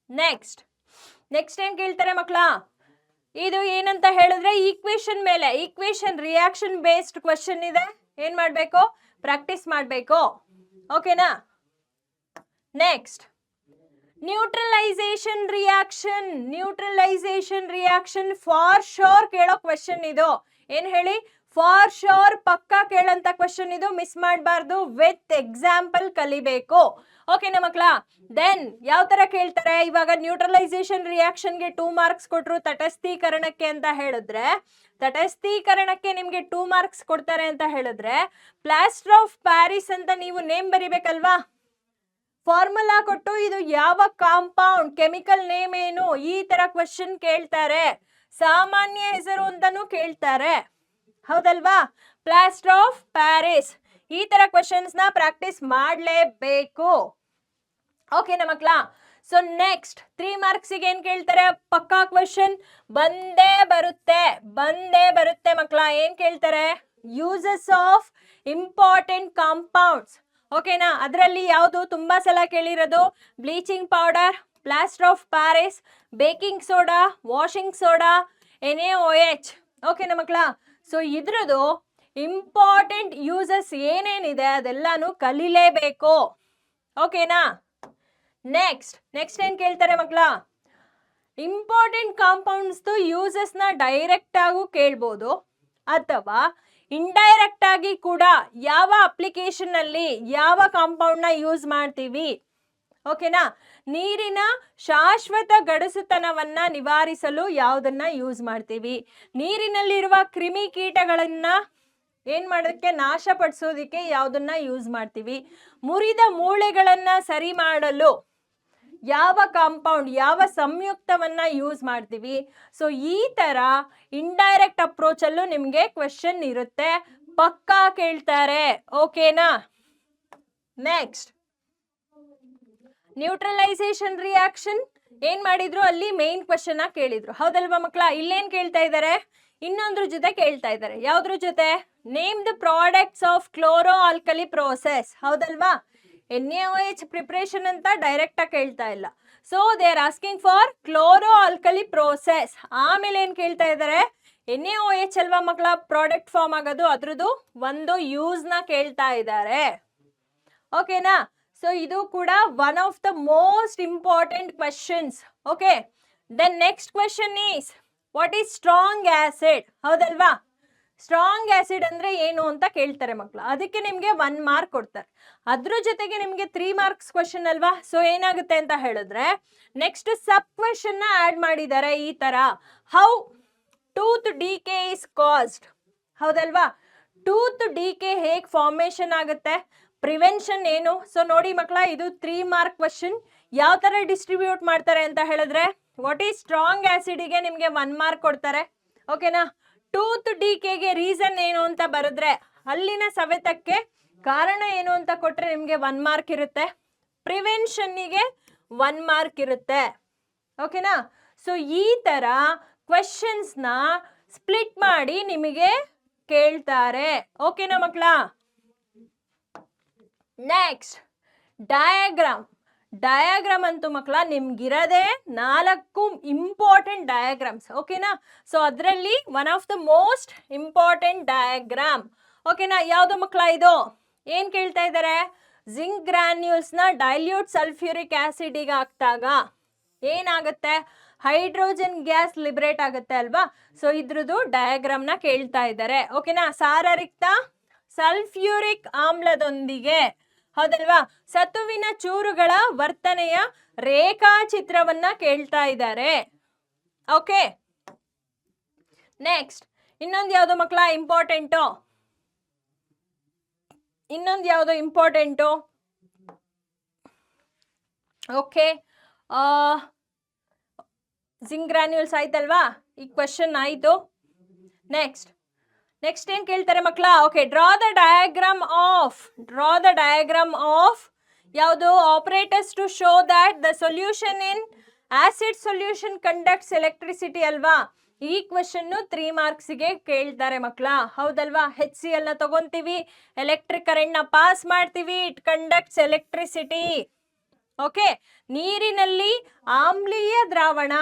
ನೆಕ್ಸ್ಟ್ ಏನ್ ಕೇಳ್ತಾರೆ ಮಕ್ಕಳ? ಇದು ಏನಂತ ಹೇಳಿದ್ರೆ ಈಕ್ವೇಶನ್ ಮೇಲೆ, ಈಕ್ವೇಶನ್ ರಿಯಾಕ್ಷನ್ ಬೇಸ್ಡ್ ಕ್ವಶನ್ ಇದೆ. ಏನ್ ಮಾಡ್ಬೇಕು? ಪ್ರಾಕ್ಟೀಸ್ ಮಾಡಬೇಕು. ಓಕೆನಾ? Next neutralisation reaction for sure ಕೇಳೋ ಕ್ವಶನ್ ಇದು. ಏನ್ ಹೇಳಿ? ಫಾರ್ ಶೋರ್ ಪಕ್ಕಾ ಕೇಳಂತ ಕ್ವಶನ್ ಇದು, ಮಿಸ್ ಮಾಡಬಾರ್ದು. ವಿತ್ ಎಕ್ಸಾಂಪಲ್ ಕಲಿಬೇಕು. ಓಕೆನಾ ಮಕ್ಕಳ? ದೆನ್ ಯಾವ ತರ ಕೇಳ್ತಾರೆ? ಇವಾಗ ನ್ಯೂಟ್ರಲೈಸೇಷನ್ ರಿಯಾಕ್ಷನ್ಗೆ 2 ಮಾರ್ಕ್ಸ್ ಕೊಟ್ರು, ತಟಸ್ಥೀಕರಣಕ್ಕೆ ಅಂತ ಹೇಳಿದ್ರೆ, ತಟಸ್ಥೀಕರಣಕ್ಕೆ ನಿಮ್ಗೆ 2 ಮಾರ್ಕ್ಸ್ ಕೊಡ್ತಾರೆ ಅಂತ ಹೇಳಿದ್ರೆ, ಪ್ಲಾಸ್ಟರ್ ಆಫ್ ಪ್ಯಾರಿಸ್ ಅಂತ ನೀವು ನೇಮ್ ಬರಿಬೇಕಲ್ವಾ? ಫಾರ್ಮುಲಾ ಕೊಟ್ಟು ಇದು ಯಾವ ಕಾಂಪೌಂಡ್, ಕೆಮಿಕಲ್ ನೇಮ್ ಏನು, ಈ ತರ ಕ್ವಶನ್ ಕೇಳ್ತಾರೆ. ಸಾಮಾನ್ಯ ಹೆಸರು ಅಂತಾನು ಕೇಳ್ತಾರೆ, ಹೌದಲ್ವಾ? ಪ್ಲಾಸ್ಟರ್ ಆಫ್ ಪ್ಯಾರಿಸ್, ಈ ತರ ಕ್ವಶನ್ಸ್ ನ ಪ್ರಾಕ್ಟೀಸ್ ಮಾಡಲೇಬೇಕು. ಓಕೆನಾ ಮಕ್ಕಳ? ಸೊ ನೆಕ್ಸ್ಟ್ 3 ಮಾರ್ಕ್ಸಿಗೆ ಏನ್ ಕೇಳ್ತಾರೆ? ಪಕ್ಕಾ ಕ್ವಶನ್ ಬಂದೇ ಬರುತ್ತೆ ಮಕ್ಕಳ. ಏನ್ ಕೇಳ್ತಾರೆ? Uses of important compounds. ಓಕೆನಾ? ಅದರಲ್ಲಿ ಯಾವುದು ತುಂಬಾ ಸಲ ಕೇಳಿರೋದು? Bleaching powder, plaster of Paris, baking soda, washing soda, NaOH. ಓಕೆನಾ ಮಕ್ಕಳ? ಸೊ ಇದ್ರದ್ದು ಇಂಪಾರ್ಟೆಂಟ್ ಯೂಸಸ್ ಏನೇನಿದೆ ಅದೆಲ್ಲಾನು ಕಲಿಲೇಬೇಕು. ಓಕೆನಾ? ನೆಕ್ಸ್ಟ್ ಏನ್ ಕೇಳ್ತಾರೆ ಮಕ್ಕಳ? ಇಂಪಾರ್ಟೆಂಟ್ ಕಾಂಪೌಂಡ್ಸ್ ಯೂಸಸ್ ನ ಡೈರೆಕ್ಟ್ ಆಗು ಕೇಳ್ಬೋದು, ಅಥವಾ ಇಂಡೈರೆಕ್ಟ್ ಆಗಿ ಕೂಡ ಯಾವ ಅಪ್ಲಿಕೇಶನ್ ಅಲ್ಲಿ ಯಾವ ಕಾಂಪೌಂಡ್ ನ ಯೂಸ್ ಮಾಡ್ತೀವಿ. ಓಕೆನಾ? ನೀರಿನ ಶಾಶ್ವತ ಗಡಸುತನವನ್ನ ನಿವಾರಿಸಲು ಯಾವುದನ್ನ ಯೂಸ್ ಮಾಡ್ತೀವಿ, ನೀರಿನಲ್ಲಿರುವ ಕ್ರಿಮಿ ಕೀಟಗಳನ್ನ ಏನ್ ಮಾಡೋದಕ್ಕೆ, ನಾಶಪಡಿಸೋದಿಕ್ಕೆ ಯಾವುದನ್ನ ಯೂಸ್ ಮಾಡ್ತೀವಿ, ಮುರಿದ ಮೂಳೆಗಳನ್ನ ಸರಿ ಮಾಡಲು ಯಾವ ಕಾಂಪೌಂಡ್, ಯಾವ ಸಂಯುಕ್ತವನ್ನ ಯೂಸ್ ಮಾಡ್ತೀವಿ. ಸೊ ಈ ತರ ಇಂಡೈರೆಕ್ಟ್ ಅಪ್ರೋಚ್ ಅಲ್ಲೂ ನಿಮ್ಗೆ ಕ್ವೆಶ್ಚನ್ ಇರುತ್ತೆ, ಪಕ್ಕಾ ಕೇಳ್ತಾರೆ. ಓಕೆನಾ? ನೆಕ್ಸ್ಟ್ ನ್ಯೂಟ್ರಲೈಸೇಷನ್ ರಿಯಾಕ್ಷನ್ ಏನ್ ಮಾಡಿದ್ರು? ಅಲ್ಲಿ ಮೇನ್ ಕ್ವೆಶ್ಚನ್ ಕೇಳಿದ್ರು, ಹೌದಲ್ವಾ ಮಕ್ಕಳ? ಇಲ್ಲೇನ್ ಕೇಳ್ತಾ ಇದ್ದಾರೆ? ಇನ್ನೊಂದ್ರ ಜೊತೆ ಕೇಳ್ತಾ ಇದ್ದಾರೆ. ಯಾವ್ದ್ರ ಜೊತೆ? Name the products of chloro alkali process, ಹೌದಲ್ವಾ? NaOH ಪ್ರಿಪರೇಷನ್ ಅಂತ ಡೈರೆಕ್ಟ್ ಆಗಿ ಕೇಳ್ತಾ ಇಲ್ಲ. So they are asking for chloro alkali process. ಆಮೇಲೆ ಏನ್ ಕೇಳ್ತಾ ಇದ್ದಾರೆ? NaOH ಅಲ್ವಾ ಮಕ್ಕಳ ಪ್ರಾಡಕ್ಟ್ ಫಾರ್ಮ್ ಆಗೋದು, ಅದ್ರದ್ದು ಒಂದು ಯೂಸ್ ನ ಕೇಳ್ತಾ ಇದ್ದಾರೆ. ಓಕೆನಾ? ಸೊ ಇದು ಕೂಡ one of the most important questions. Okay, then next question is what is strong acid, ಹೌದಲ್ವಾ? ಸ್ಟ್ರಾಂಗ್ ಆಸಿಡ್ ಅಂದ್ರೆ ಏನು ಅಂತ ಕೇಳ್ತಾರೆ ಮಕ್ಕಳು. ಅದಕ್ಕೆ ನಿಮ್ಗೆ 1 ಮಾರ್ಕ್ ಕೊಡ್ತಾರೆ. ಅದ್ರ ಜೊತೆಗೆ ನಿಮ್ಗೆ 3 ಮಾರ್ಕ್ಸ್ ಕ್ವೆಶನ್ ಅಲ್ವಾ? ಸೊ ಏನಾಗುತ್ತೆ ಅಂತ ಹೇಳಿದ್ರೆ ನೆಕ್ಸ್ಟ್ ಸಬ್ ಕ್ವೆಶನ್ ನ ಆಡ್ ಮಾಡಿದ್ದಾರೆ. ಈ ತರ how tooth decay is caused. ಹೌದಲ್ವಾ? ಟೂತ್ ಡಿಕೆ ಹೇಗೆ ಫಾರ್ಮೇಶನ್ ಆಗುತ್ತೆ, ಪ್ರಿವೆನ್ಷನ್ ಏನು? ಸೊ ನೋಡಿ ಮಕ್ಕಳ, ಇದು 3 ಮಾರ್ಕ್ ಕ್ವಶನ್. ಯಾವ ತರ ಡಿಸ್ಟ್ರಿಬ್ಯೂಟ್ ಮಾಡ್ತಾರೆ ಅಂತ ಹೇಳಿದ್ರೆ, ವಾಟ್ ಈಸ್ ಸ್ಟ್ರಾಂಗ್ ಆಸಿಡ್ಗೆ ನಿಮಗೆ 1 ಮಾರ್ಕ್ ಕೊಡ್ತಾರೆ. ಓಕೆನಾ? ಟೂತ್ ಡಿಕೆಗೆ ರೀಸನ್ ಏನು ಅಂತ ಬರೆದ್ರೆ, ಅಲ್ಲಿನ ಸವೆತಕ್ಕೆ ಕಾರಣ ಏನು ಅಂತ ಕೊಟ್ರೆ ನಿಮಗೆ 1 ಮಾರ್ಕ್ ಇರುತ್ತೆ. ಪ್ರಿವೆನ್ಷನ್ನಿಗೆ 1 ಮಾರ್ಕ್ ಇರುತ್ತೆ. ಓಕೆನಾ? ಸೊ ಈ ತರ ಕ್ವಶನ್ಸ್ನ ಸ್ಪ್ಲಿಟ್ ಮಾಡಿ ನಿಮಗೆ ಕೇಳ್ತಾರೆ. ಓಕೆನಾ ಮಕ್ಕಳ? ನೆಕ್ಸ್ಟ್ ಡಯಾಗ್ರಾಮ್ ಅಂತೂ ಮಕ್ಕಳ ನಿಮ್ಗಿರದೆ 4 ಇಂಪಾರ್ಟೆಂಟ್ ಡಯಾಗ್ರಾಮ್ಸ್. ಓಕೆನಾ? ಸೊ ಅದರಲ್ಲಿ one of the most important diagram. ಓಕೆನಾ? ಯಾವುದು ಮಕ್ಕಳ ಇದು? ಏನ್ ಕೇಳ್ತಾ ಇದ್ದಾರೆ? ಜಿಂಕ್ ಗ್ರಾನ್ಯೂಲ್ಸ್ನ ಡೈಲ್ಯೂಟ್ ಸಲ್ಫ್ಯೂರಿಕ್ ಆಸಿಡಿಗೆ ಹಾಕ್ದಾಗ ಏನಾಗುತ್ತೆ? ಹೈಡ್ರೋಜನ್ ಗ್ಯಾಸ್ ಲಿಬರೇಟ್ ಆಗುತ್ತೆ ಅಲ್ವಾ? ಸೊ ಇದ್ರದ್ದು ಡಯಾಗ್ರಾಮ್ನ ಕೇಳ್ತಾ ಇದ್ದಾರೆ. ಓಕೆನಾ? ಸಾರರಿಕ್ತ ಸಲ್ಫ್ಯೂರಿಕ್ ಆಮ್ಲದೊಂದಿಗೆ, ಹೌದಲ್ವಾ, ಸತುವಿನ ಚೂರುಗಳ ವರ್ತನೆಯ ರೇಖಾಚಿತ್ರವನ್ನ ಕೇಳ್ತಾ ಇದ್ದಾರೆ. ಓಕೆ, ನೆಕ್ಸ್ಟ್ ಇನ್ನೊಂದು ಯಾವುದು ಮಕ್ಕಳ ಇಂಪಾರ್ಟೆಂಟು? ಓಕೆ, ಜಿಂಕ್ ಗ್ರಾನ್ಯೂಲ್ಸ್ ಆಯ್ತಲ್ವಾ? ಈ ಕ್ವೆಶನ್ ಆಯ್ತು. ನೆಕ್ಸ್ಟ್ ಏನ್ ಕೇಳ್ತಾರೆ ಮಕ್ಕಳ? Okay, draw the diagram of ಯಾವುದು? Apparatus to show that the solution in acid solution conducts electricity ಅಲ್ವಾ? ಈ ಕ್ವೆಶನ್ 3 ಮಾರ್ಕ್ಸ್ಗೆ ಕೇಳ್ತಾರೆ ಮಕ್ಕಳ. ಹೌದಲ್ವಾ? HCl ನ ತಗೊಂತೀವಿ, ಎಲೆಕ್ಟ್ರಿಕ್ ಕರೆಂಟ್ ನ ಪಾಸ್ ಮಾಡ್ತೀವಿ, ಇಟ್ ಕಂಡಕ್ಟ್ಸ್ ಎಲೆಕ್ಟ್ರಿಸಿಟಿ. ಓಕೆ, ನೀರಿನಲ್ಲಿ ಆಮ್ಲೀಯ ದ್ರಾವಣ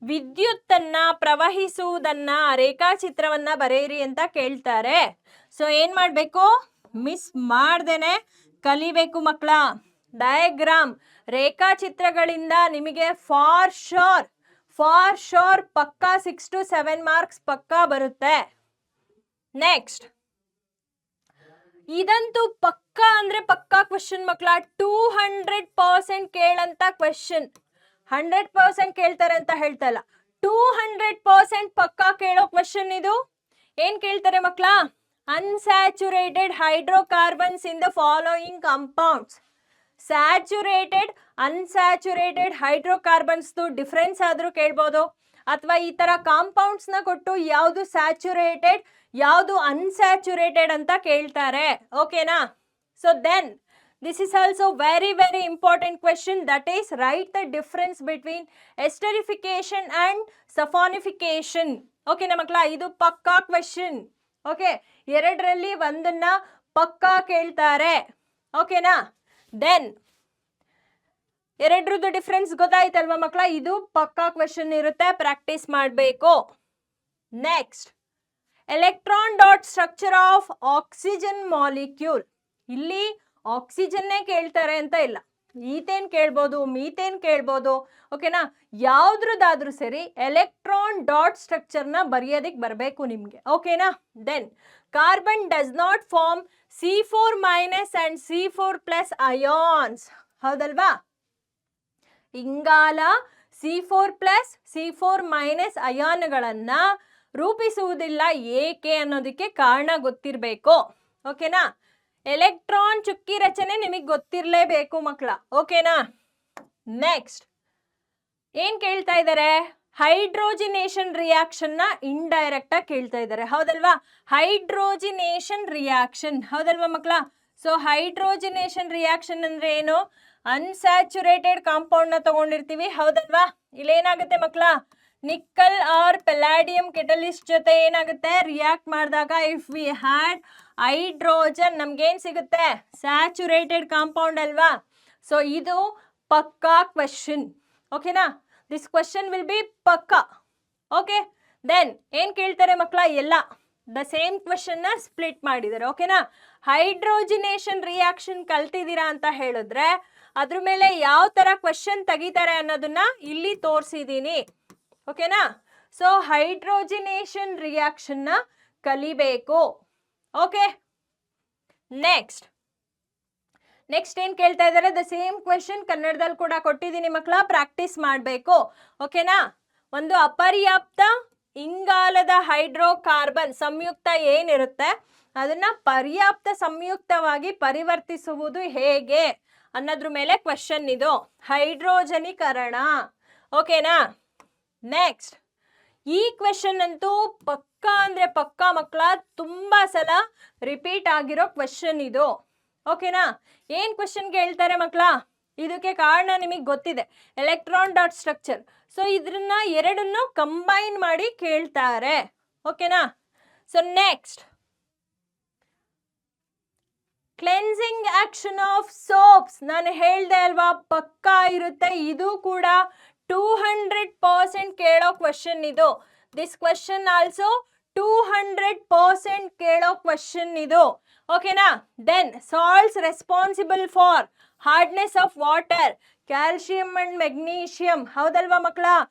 ವಿದ್ಯುತ್ತನ್ನ ಪ್ರವಹಿಸುವುದನ್ನ ರೇಖಾಚಿತ್ರವನ್ನ ಬರೆಯಿರಿ ಅಂತ ಕೇಳ್ತಾರೆ. ಸೊ ಏನ್ ಮಾಡ್ಬೇಕು? ಮಿಸ್ ಮಾಡ್ದೇನೆ ಕಲಿಬೇಕು ಮಕ್ಕಳ. ಡಯಾಗ್ರಾಮ್ ರೇಖಾಚಿತ್ರಗಳಿಂದ ನಿಮಗೆ ಫಾರ್ ಶೋರ್ ಪಕ್ಕಾ 6 to 7 ಮಾರ್ಕ್ಸ್ ಪಕ್ಕಾ ಬರುತ್ತೆ. ನೆಕ್ಸ್ಟ್ ಇದಂತೂ ಪಕ್ಕಾ ಅಂದ್ರೆ ಪಕ್ಕಾ ಕ್ವೆಶನ್ ಮಕ್ಕಳ. 200% ಕೇಳಂತ ಕ್ವೆಶನ್. 100% ಕೇಳ್ತಾರೆ ಅಂತ ಹೇಳ್ತಾ ಇಲ್ಲ, 200% ಪಕ್ಕಾ ಕೇಳೋ ಕ್ವೆಶನ್ ಇದು. ಏನ್ ಕೇಳ್ತಾರೆ ಮಕ್ಕಳ? Unsaturated hydrocarbons in the following compounds. Saturated unsaturated hydrocarbons difference ಆದ್ರೂ ಕೇಳ್ಬೋದು, ಅಥವಾ ಈ ತರ ಕಾಂಪೌಂಡ್ಸ್ ನ ಕೊಟ್ಟು ಯಾವುದು ಸ್ಯಾಚುರೇಟೆಡ್ ಯಾವುದು ಅನ್ಸ್ಯಾಚುರೇಟೆಡ್ ಅಂತ ಕೇಳ್ತಾರೆ. ಓಕೆನಾ? So then this is also very important question, that is write the difference between esterification and saponification. Okay ನಾ ಮಕ್ಕಳ, ಇದು ಪಕ್ಕಾ ಕ್ವೆಶನ್. ಓಕೆ, 2ರಲ್ಲಿ ಒಂದನ್ನ ಪಕ್ಕಾ ಕೇಳ್ತಾರೆ. ಓಕೆನಾ? ದೆನ್ 2ರದ್ದು ಡಿಫ್ರೆನ್ಸ್ ಗೊತ್ತಾಯ್ತಲ್ವಾ ಮಕ್ಕಳ? ಇದು ಪಕ್ಕಾ ಕ್ವೆಶನ್ ಇರುತ್ತೆ, ಪ್ರಾಕ್ಟೀಸ್ ಮಾಡಬೇಕು. Next electron dot structure of oxygen molecule. ಇಲ್ಲಿ ಆಕ್ಸಿಜನ್ನೇ ಕೇಳ್ತಾರೆ ಅಂತ ಇಲ್ಲ, ಈಥೇನ್ ಕೇಳ್ಬೋದು, ಮೀಥೇನ್ ಕೇಳ್ಬೋದು. ಓಕೆನಾ? ಯಾವ್ದ್ರದ್ದಾದ್ರೂ ಸರಿ ಎಲೆಕ್ಟ್ರಾನ್ ಡಾಟ್ ಸ್ಟ್ರಕ್ಚರ್ನ ಬರೆಯೋದಿಕ್ ಬರಬೇಕು ನಿಮ್ಗೆ. ಓಕೆನಾ? Then carbon does not form C4- and C4+ ions. ಹೌದಲ್ವಾ? ಇಂಗಾಲ C4+ C4- ಅಯಾನ್ಗಳನ್ನ ರೂಪಿಸುವುದಿಲ್ಲ. ಏಕೆ ಅನ್ನೋದಕ್ಕೆ ಕಾರಣ ಗೊತ್ತಿರಬೇಕು. ಓಕೆನಾ? ಎಲೆಕ್ಟ್ರಾನ್ ಚುಕ್ಕಿ ರಚನೆ ನಿಮಗೆ ಗೊತ್ತಿರಲೇಬೇಕು ಮಕ್ಕಳ. ಓಕೆನಾ? ನೆಕ್ಸ್ಟ್ ಏನ್ ಕೇಳ್ತಾ ಇದ್ದಾರೆ? ಹೈಡ್ರೋಜಿನೇಷನ್ ರಿಯಾಕ್ಷನ್ ನ ಇಂಡೈರೆಕ್ಟ್ ಆಗಿ ಕೇಳ್ತಾ ಇದ್ದಾರೆ. ಹೌದಲ್ವಾ? ಹೈಡ್ರೋಜಿನೇಷನ್ ರಿಯಾಕ್ಷನ್, ಹೌದಲ್ವಾ ಮಕ್ಕಳ? ಸೊ ಹೈಡ್ರೋಜಿನೇಷನ್ ರಿಯಾಕ್ಷನ್ ಅಂದ್ರೆ ಏನು? ಅನ್ಸ್ಯಾಚುರೇಟೆಡ್ ಕಾಂಪೌಂಡ್ ನ ತಗೊಂಡಿರ್ತೀವಿ. ಹೌದಲ್ವಾ? ಇಲ್ಲೇನಾಗುತ್ತೆ ಮಕ್ಕಳ? ನಿಕ್ಕಲ್ ಆರ್ ಪೆಲಾಡಿಯಂ ಕೆಟಲಿಸ್ಟ್ ಜೊತೆ ಏನಾಗುತ್ತೆ? ರಿಯಾಕ್ಟ್ ಮಾಡಿದಾಗ ಇಫ್ ವಿ ಹ್ಯಾಡ್ ಹೈಡ್ರೋಜನ್ ನಮ್ಗೇನ್ ಸಿಗುತ್ತೆ? ಸ್ಯಾಚುರೇಟೆಡ್ ಕಾಂಪೌಂಡ್ ಅಲ್ವಾ? ಸೊ ಇದು ಪಕ್ಕಾ ಕ್ವೆಶನ್. ಓಕೆನಾ? ದಿಸ್ ಕ್ವೆಶನ್ ವಿಲ್ ಬಿ ಪಕ್ಕಾ. ಓಕೆ, ದೆನ್ ಏನ್ ಕೇಳ್ತಾರೆ ಮಕ್ಕಳ? ಎಲ್ಲ ದ ಸೇಮ್ ಕ್ವೆಶನ್ ನ ಸ್ಪ್ಲಿಟ್ ಮಾಡಿದ್ದಾರೆ. ಓಕೆನಾ? ಹೈಡ್ರೋಜಿನೇಷನ್ ರಿಯಾಕ್ಷನ್ ಕಲ್ತಿದ್ದೀರಾ ಅಂತ ಹೇಳಿದ್ರೆ ಅದ್ರ ಮೇಲೆ ಯಾವ ತರ ಕ್ವೆಶನ್ ತೆಗಿತಾರೆ ಅನ್ನೋದನ್ನ ಇಲ್ಲಿ ತೋರಿಸಿದೀನಿ. ಓಕೆನಾ? ಸೊ ಹೈಡ್ರೋಜಿನೇಷನ್ ರಿಯಾಕ್ಷನ್ ನ ಕಲಿಬೇಕು. ಓಕೆ, ನೆಕ್ಸ್ಟ್ ಏನ್ ಕೇಳ್ತಾ ಇದ್ದಾರೆ? ದ ಸೇಮ್ ಕ್ವೆಶನ್ ಕನ್ನಡದಲ್ಲಿ ಕೂಡ ಕೊಟ್ಟಿದ್ದೀನಿ ಮಕ್ಕಳ, ಪ್ರಾಕ್ಟೀಸ್ ಮಾಡಬೇಕು. ಓಕೆನಾ? ಒಂದು ಅಪರ್ಯಾಪ್ತ ಇಂಗಾಲದ ಹೈಡ್ರೋಕಾರ್ಬನ್ ಸಂಯುಕ್ತ ಏನಿರುತ್ತೆ ಅದನ್ನ ಪರ್ಯಾಪ್ತ ಸಂಯುಕ್ತವಾಗಿ ಪರಿವರ್ತಿಸುವುದು ಹೇಗೆ ಅನ್ನೋದ್ರ ಮೇಲೆ ಕ್ವೆಶನ್ ಇದು. ಹೈಡ್ರೋಜನೀಕರಣ. ಓಕೆನಾ? ನೆಕ್ಸ್ಟ್, ಈ ಕ್ವೆಶನ್ ಅಂತೂ ಪಕ್ಕಾ ಅಂದ್ರೆ ಪಕ್ಕಾ ಮಕ್ಕಳ ತುಂಬಾ ಸಲ ರಿಪೀಟ್ ಆಗಿರೋ ಕ್ವೆಶನ್ ಇದು. ಓಕೆನಾ? ಏನ್ ಕ್ವೆಶನ್ ಕೇಳ್ತಾರೆ ಮಕ್ಕಳ? ಇದಕ್ಕೆ ಕಾರಣ ನಿಮಗೆ ಗೊತ್ತಿದೆ, ಎಲೆಕ್ಟ್ರಾನ್ ಡಾಟ್ ಸ್ಟ್ರಕ್ಚರ್. ಸೊ ಇದನ್ನ ಎರಡನ್ನು ಕಂಬೈನ್ ಮಾಡಿ ಕೇಳ್ತಾರೆ. ಓಕೆನಾ? So next, cleansing action of soaps. ನಾನು ಹೇಳ್ದೆ ಅಲ್ವಾ ಪಕ್ಕಾ ಇರುತ್ತೆ. ಇದು ಕೂಡ 200% ಕೇಳೋ ಕ್ವೆಶನ್ ಇದು. ದಿಸ್ ಕ್ವೆಶನ್ ಆಲ್ಸೋ 200% ಕೇಳೋ ಕ್ವೆಶನ್ ಇದು. ಓಕೆನಾ? Then salts responsible for hardness of water, calcium and magnesium. ಹೌದಲ್ವಾ ಮಕ್ಕಳ?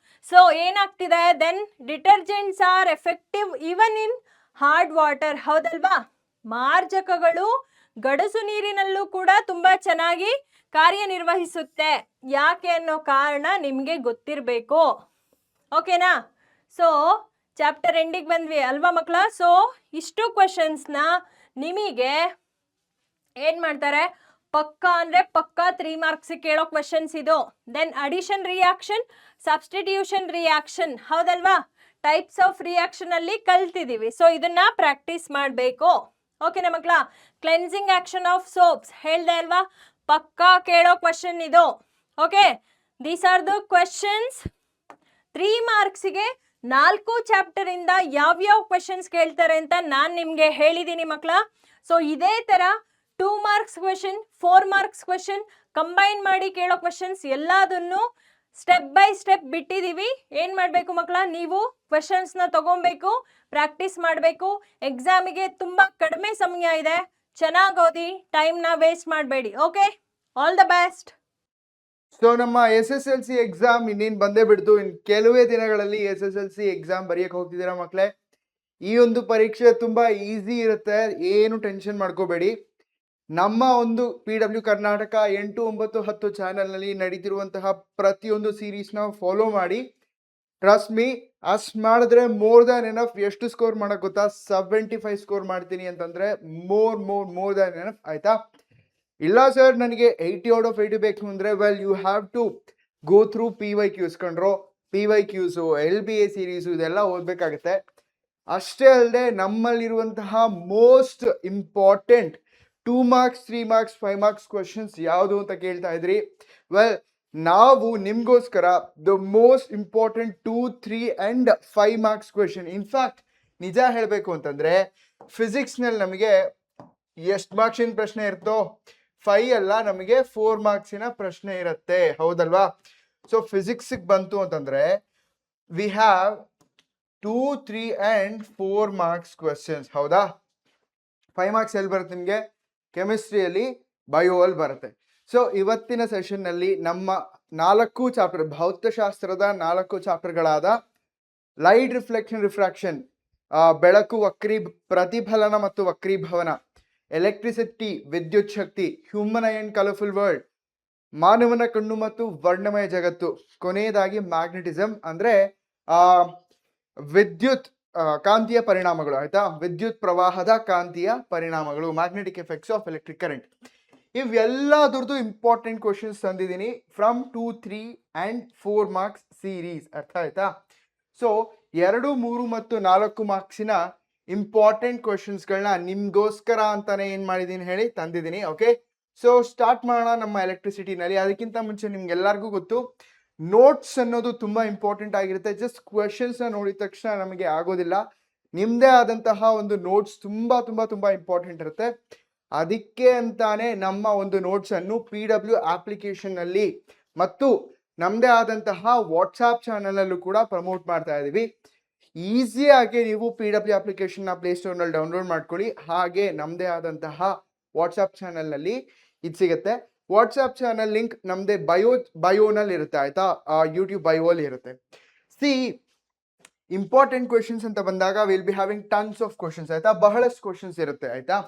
ಸೊ ಏನಾಗ್ತಿದೆ? Then detergents are effective even in hard water. ಹೌದಲ್ವಾ? ಮಾರ್ಜಕಗಳು ಗಡಸು ನೀರಿನಲ್ಲೂ ಕೂಡ ತುಂಬಾ ಚೆನ್ನಾಗಿ ಕಾರ್ಯನಿರ್ವಹಿಸುತ್ತೆ. ಯಾಕೆ ಅನ್ನೋ ಕಾರಣ ನಿಮಗೆ ಗೊತ್ತಿರಬೇಕು. ಓಕೆನಾ? ಸೊ ಚಾಪ್ಟರ್ ಎಂಡಿಗೆ ಬಂದ್ವಿ ಅಲ್ವಾ ಮಕ್ಕಳ? ಸೊ ಇಷ್ಟು ಕ್ವೆಶನ್ಸ್ನ ನಿಮಗೆ ಏನ್ ಮಾಡ್ತಾರೆ? ಪಕ್ಕಾ ಅಂದ್ರೆ ಪಕ್ಕಾ 3 ಮಾರ್ಕ್ಸ್ ಕೇಳೋ ಕ್ವೆಶನ್ಸ್ ಇದು. Then addition reaction, substitution reaction. ಹೌದಲ್ವಾ? ಟೈಪ್ಸ್ ಆಫ್ ರಿಯಾಕ್ಷನ್ ಅಲ್ಲಿ ಕಲ್ತಿದೀವಿ. ಸೊ ಇದನ್ನ ಪ್ರಾಕ್ಟೀಸ್ ಮಾಡಬೇಕು. ಓಕೆನಾ ಮಕ್ಕಳ? ಕ್ಲೆನ್ಸಿಂಗ್ ಆಕ್ಷನ್ ಆಫ್ ಸೋಪ್ಸ್ ಹೇಳ್ದೆ ಅಲ್ವಾ ಪಕ್ಕಾ ಕೇಳೋ ಕ್ವೆಶನ್ ಇದು. Okay, these are the questions. 3 ಮಾರ್ಕ್ಸ್ಗೆ 4 chapter ಇಂದ ಯಾವ್ಯಾವ ಕ್ವೆಶನ್ಸ್ ಕೇಳ್ತಾರೆ ಅಂತ ನಾನು ನಿಮ್ಗೆ ಹೇಳಿದ್ದೀನಿ ಮಕ್ಕಳ. ಸೊ ಇದೇ ತರ 2 marks question, 4 marks question combine ಮಾಡಿ ಕೇಳೋ ಕ್ವೆಶನ್ಸ್ ಎಲ್ಲದನ್ನು ಸ್ಟೆಪ್ ಬೈ ಸ್ಟೆಪ್ ಬಿಟ್ಟಿದೀವಿ. ಏನ್ ಮಾಡ್ಬೇಕು ಮಕ್ಕಳ? ನೀವು ಕ್ವೆಶನ್ಸ್ ನ ತಗೊಬೇಕು, ಪ್ರಾಕ್ಟೀಸ್ ಮಾಡಬೇಕು. ಎಕ್ಸಾಮಿಗೆ ತುಂಬಾ ಕಡಿಮೆ ಸಮಯ ಇದೆ. ಚೆನ್ನಾಗಿ ಓದಿ, ಟೈಮ್ ನ ವೇಸ್ಟ್ ಮಾಡಬೇಡಿ. Okay, all the best. So ನಮ್ಮ SSLC ಎಕ್ಸಾಮ್ ಇನ್ನೇನು ಬಂದೇ ಬಿಡ್ತು. ಇನ್ನು ಕೆಲವೇ ದಿನಗಳಲ್ಲಿ SSLC ಎಕ್ಸಾಮ್ ಬರೆಯಕ್ಕೆ ಹೋಗ್ತಿದ್ದೀರಾ ಮಕ್ಕಳೇ. ಈ ಒಂದು ಪರೀಕ್ಷೆ ತುಂಬಾ ಈಸಿ ಇರುತ್ತೆ, ಏನು ಟೆನ್ಷನ್ ಮಾಡ್ಕೋಬೇಡಿ. ನಮ್ಮ ಒಂದು PW ಕರ್ನಾಟಕ 8, 9, 10 ಚಾನಲ್ನಲ್ಲಿ ನಡೀತಿರುವಂತಹ ಪ್ರತಿಯೊಂದು ಸೀರೀಸ್ನ ಫಾಲೋ ಮಾಡಿ. ಟ್ರಸ್ಟ್ ಮೀ, ಅಷ್ಟು ಮಾಡಿದ್ರೆ ಮೋರ್ ದ್ಯಾನ್ ಎನಫ್. ಎಷ್ಟು ಸ್ಕೋರ್ ಮಾಡಕ್ ಗೊತ್ತಾ? 75 ಸ್ಕೋರ್ ಮಾಡ್ತೀನಿ ಅಂತಂದ್ರೆ ಮೋರ್ ದ್ಯಾನ್ ಎನಫ್. ಆಯ್ತಾ? ಇಲ್ಲ ಸರ್ ನನಗೆ 80 ಔಟ್ ಆಫ್ 80 ಬೇಕು ಅಂದ್ರೆ, well you have to go through PYQs ಕಂಡ್ರೋ. PYQs, LBA ಸೀರೀಸು ಇದೆಲ್ಲ ಓದ್ಬೇಕಾಗತ್ತೆ. ಅಷ್ಟೇ ಅಲ್ಲದೆ ನಮ್ಮಲ್ಲಿರುವಂತಹ most important 2 marks, 3 marks, 5 marks questions ಯಾವುದು ಅಂತ ಕೇಳ್ತಾ ಇದ್ರಿ. ವೆಲ್, ನಾವು ನಿಮ್ಗೋಸ್ಕರ the most important 2, 3 and 5 marks question. In fact ನಿಜ ಹೇಳಬೇಕು ಅಂತಂದ್ರೆ ಫಿಸಿಕ್ಸ್ನಲ್ಲಿ ನಮಗೆ ಎಷ್ಟು ಮಾರ್ಕ್ಸಿನ ಪ್ರಶ್ನೆ ಇರುತ್ತೋ 5 ಅಲ್ಲ, ನಮಗೆ 4 ಮಾರ್ಕ್ಸಿನ ಪ್ರಶ್ನೆ ಇರುತ್ತೆ. ಹೌದಲ್ವಾ? ಸೊ ಫಿಸಿಕ್ಸ್ಗೆ ಬಂತು ಅಂತಂದ್ರೆ we have 2, 3 and 4 marks questions. ಹೌದಾ? 5 ಮಾರ್ಕ್ಸ್ ಎಲ್ಲಿ ಬರುತ್ತೆ ನಿಮಗೆ? ಕೆಮಿಸ್ಟ್ರಿಯಲ್ಲಿ, ಬಯೋ ಅಲ್ಲಿ ಬರುತ್ತೆ. ಸೊ ಇವತ್ತಿನ ಸೆಷನ್ನಲ್ಲಿ ನಮ್ಮ 4 ಚಾಪ್ಟರ್, ಭೌತಶಾಸ್ತ್ರದ 4 ಚಾಪ್ಟರ್ಗಳಾದ ಲೈಟ್ ರಿಫ್ಲೆಕ್ಷನ್ ರಿಫ್ರಾಕ್ಷನ್, ಬೆಳಕು ಪ್ರತಿಫಲನ ಮತ್ತು ವಕ್ರೀಭವನ, ಎಲೆಕ್ಟ್ರಿಸಿಟಿ ವಿದ್ಯುತ್ ಶಕ್ತಿ, human eye and colourful world, ಮಾನವನ ಕಣ್ಣು ಮತ್ತು ವರ್ಣಮಯ ಜಗತ್ತು, ಕೊನೆಯದಾಗಿ ಮ್ಯಾಗ್ನೆಟಿಸಮ್ ಅಂದ್ರೆ ವಿದ್ಯುತ್ ಕಾಂತೀಯ ಪರಿಣಾಮಗಳು. ಆಯ್ತಾ? ವಿದ್ಯುತ್ ಪ್ರವಾಹದ ಕಾಂತೀಯ ಪರಿಣಾಮಗಳು, magnetic effects of electric current. ಇವೆಲ್ಲದ್ರದ್ದು ಇಂಪಾರ್ಟೆಂಟ್ ಕ್ವಶನ್ಸ್ ತಂದಿದ್ದೀನಿ ಫ್ರಮ್ 2, 3 ಅಂಡ್ 4 ಮಾರ್ಕ್ಸ್ ಸೀರೀಸ್. ಅರ್ಥ ಆಯ್ತಾ? ಸೊ 2, 3 ಮತ್ತು 4 ಮಾರ್ಕ್ಸಿನ ಇಂಪಾರ್ಟೆಂಟ್ ಕ್ವಶನ್ಸ್ಗಳನ್ನ ನಿಮ್ಗೋಸ್ಕರ ಅಂತಾನೆ ಏನ್ ಮಾಡಿದೀನಿ ಹೇಳಿ ತಂದಿದ್ದೀನಿ. ಓಕೆ, ಸೊ ಸ್ಟಾರ್ಟ್ ಮಾಡೋಣ ನಮ್ಮ ಎಲೆಕ್ಟ್ರಿಸಿಟಿನಲ್ಲಿ. ಅದಕ್ಕಿಂತ ಮುಂಚೆ ನಿಮ್ಗೆಲ್ಲರಿಗೂ ಗೊತ್ತು, ನೋಟ್ಸ್ ಅನ್ನೋದು ತುಂಬಾ ಇಂಪಾರ್ಟೆಂಟ್ ಆಗಿರುತ್ತೆ. ಜಸ್ಟ್ ಕ್ವೆಶನ್ಸ್ ನ ನೋಡಿದ ತಕ್ಷಣ ನಮಗೆ ಆಗೋದಿಲ್ಲ. ನಿಮ್ದೇ ಆದಂತಹ ಒಂದು ನೋಟ್ಸ್ ತುಂಬಾ ತುಂಬಾ ತುಂಬಾ ಇಂಪಾರ್ಟೆಂಟ್ ಇರುತ್ತೆ. ಅದಕ್ಕೆ ಅಂತಾನೆ ನಮ್ಮ ಒಂದು ನೋಟ್ಸ್ ಅನ್ನು PW ಅಪ್ಲಿಕೇಶನ್ ನಲ್ಲಿ ಮತ್ತು ನಮ್ದೇ ಆದಂತಹ ವಾಟ್ಸ್ಆಪ್ ಚಾನಲ್ ಅಲ್ಲೂ ಕೂಡ ಪ್ರಮೋಟ್ ಮಾಡ್ತಾ ಇದೀವಿ. ಈಸಿಯಾಗಿ ನೀವು PW ಅಪ್ಲಿಕೇಶನ್ ನ ಪ್ಲೇಸ್ಟೋರ್ ನಲ್ಲಿ ಡೌನ್ಲೋಡ್ ಮಾಡ್ಕೊಳ್ಳಿ. ಹಾಗೆ ನಮ್ದೇ ಆದಂತಹ ವಾಟ್ಸ್ಆಪ್ ಚಾನಲ್ ನಲ್ಲಿ ಇದು ಸಿಗುತ್ತೆ. ವಾಟ್ಸ್ಆಪ್ ಚಾನಲ್ ಲಿಂಕ್ ನಮ್ದೇ ಬಯೋನಲ್ಲಿ ಇರುತ್ತೆ. ಆಯ್ತಾ? ಯೂಟ್ಯೂಬ್ ಬಯೋ ಅಲ್ಲಿ ಇರುತ್ತೆ. ಸಿ, ಇಂಪಾರ್ಟೆಂಟ್ ಕ್ವೆಶನ್ಸ್ ಅಂತ ಬಂದಾಗ will be having tons of questions. ಆಯ್ತಾ? ಬಹಳಷ್ಟು ಕ್ವೆಶನ್ಸ್ ಇರುತ್ತೆ. ಆಯ್ತಾ?